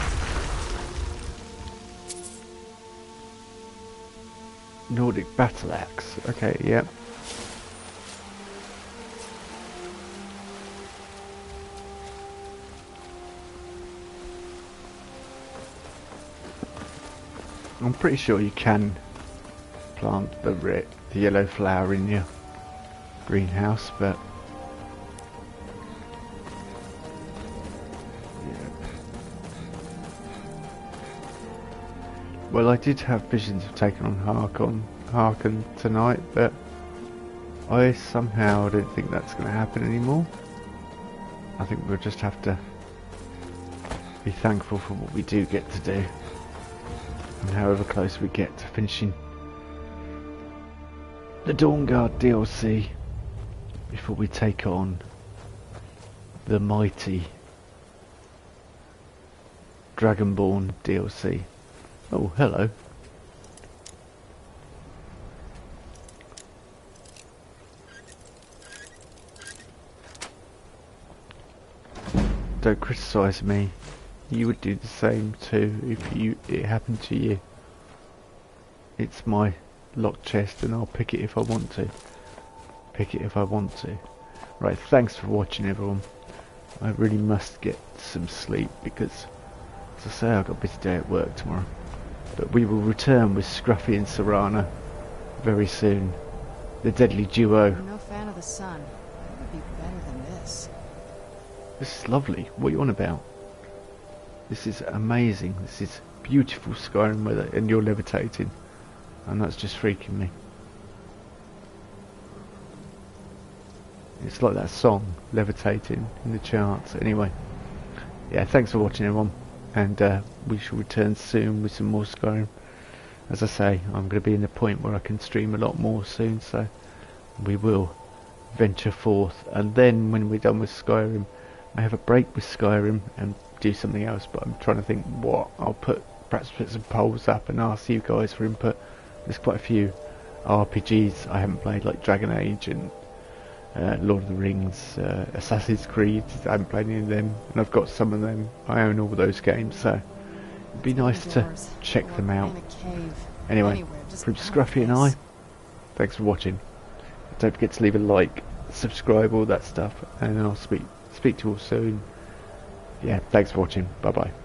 A: Nordic battle axe. Okay, yep. I'm pretty sure you can plant the yellow flower in your greenhouse, but well, I did have visions of taking on Harkon tonight, but I somehow don't think that's going to happen anymore. I think we'll just have to be thankful for what we do get to do, and however close we get to finishing the Dawnguard DLC before we take on the mighty Dragonborn DLC. Oh, hello. Don't criticise me. You would do the same too if it happened to you. It's my locked chest and I'll pick it if I want to. Pick it if I want to. Right, thanks for watching everyone. I really must get some sleep because, as I say, I've got a busy day at work tomorrow. But we will return with Scruffy and Serana very soon. The deadly duo.
E: I'm no fan of the sun. It would be better than this.
A: This is lovely. What are you on about? This is amazing. This is beautiful Skyrim weather, and you're levitating. And that's just freaking me. It's like that song, levitating in the charts. Anyway, yeah, thanks for watching everyone, and we shall return soon with some more Skyrim. As I say, I'm going to be in the point where I can stream a lot more soon, so we will venture forth, and then when we're done with Skyrim, I have a break with Skyrim and do something else, but I'm trying to think what I'll perhaps put some polls up and ask you guys for input. There's quite a few RPGs I haven't played, like Dragon Age and Lord of the Rings, Assassin's Creed. I haven't played any of them, and I've got some of them. I own all those games, so it'd be nice to check them out. Anyway, from Scruffy and I, thanks for watching. Don't forget to leave a like, subscribe, all that stuff, and I'll speak to you all soon. Yeah, thanks for watching. Bye bye.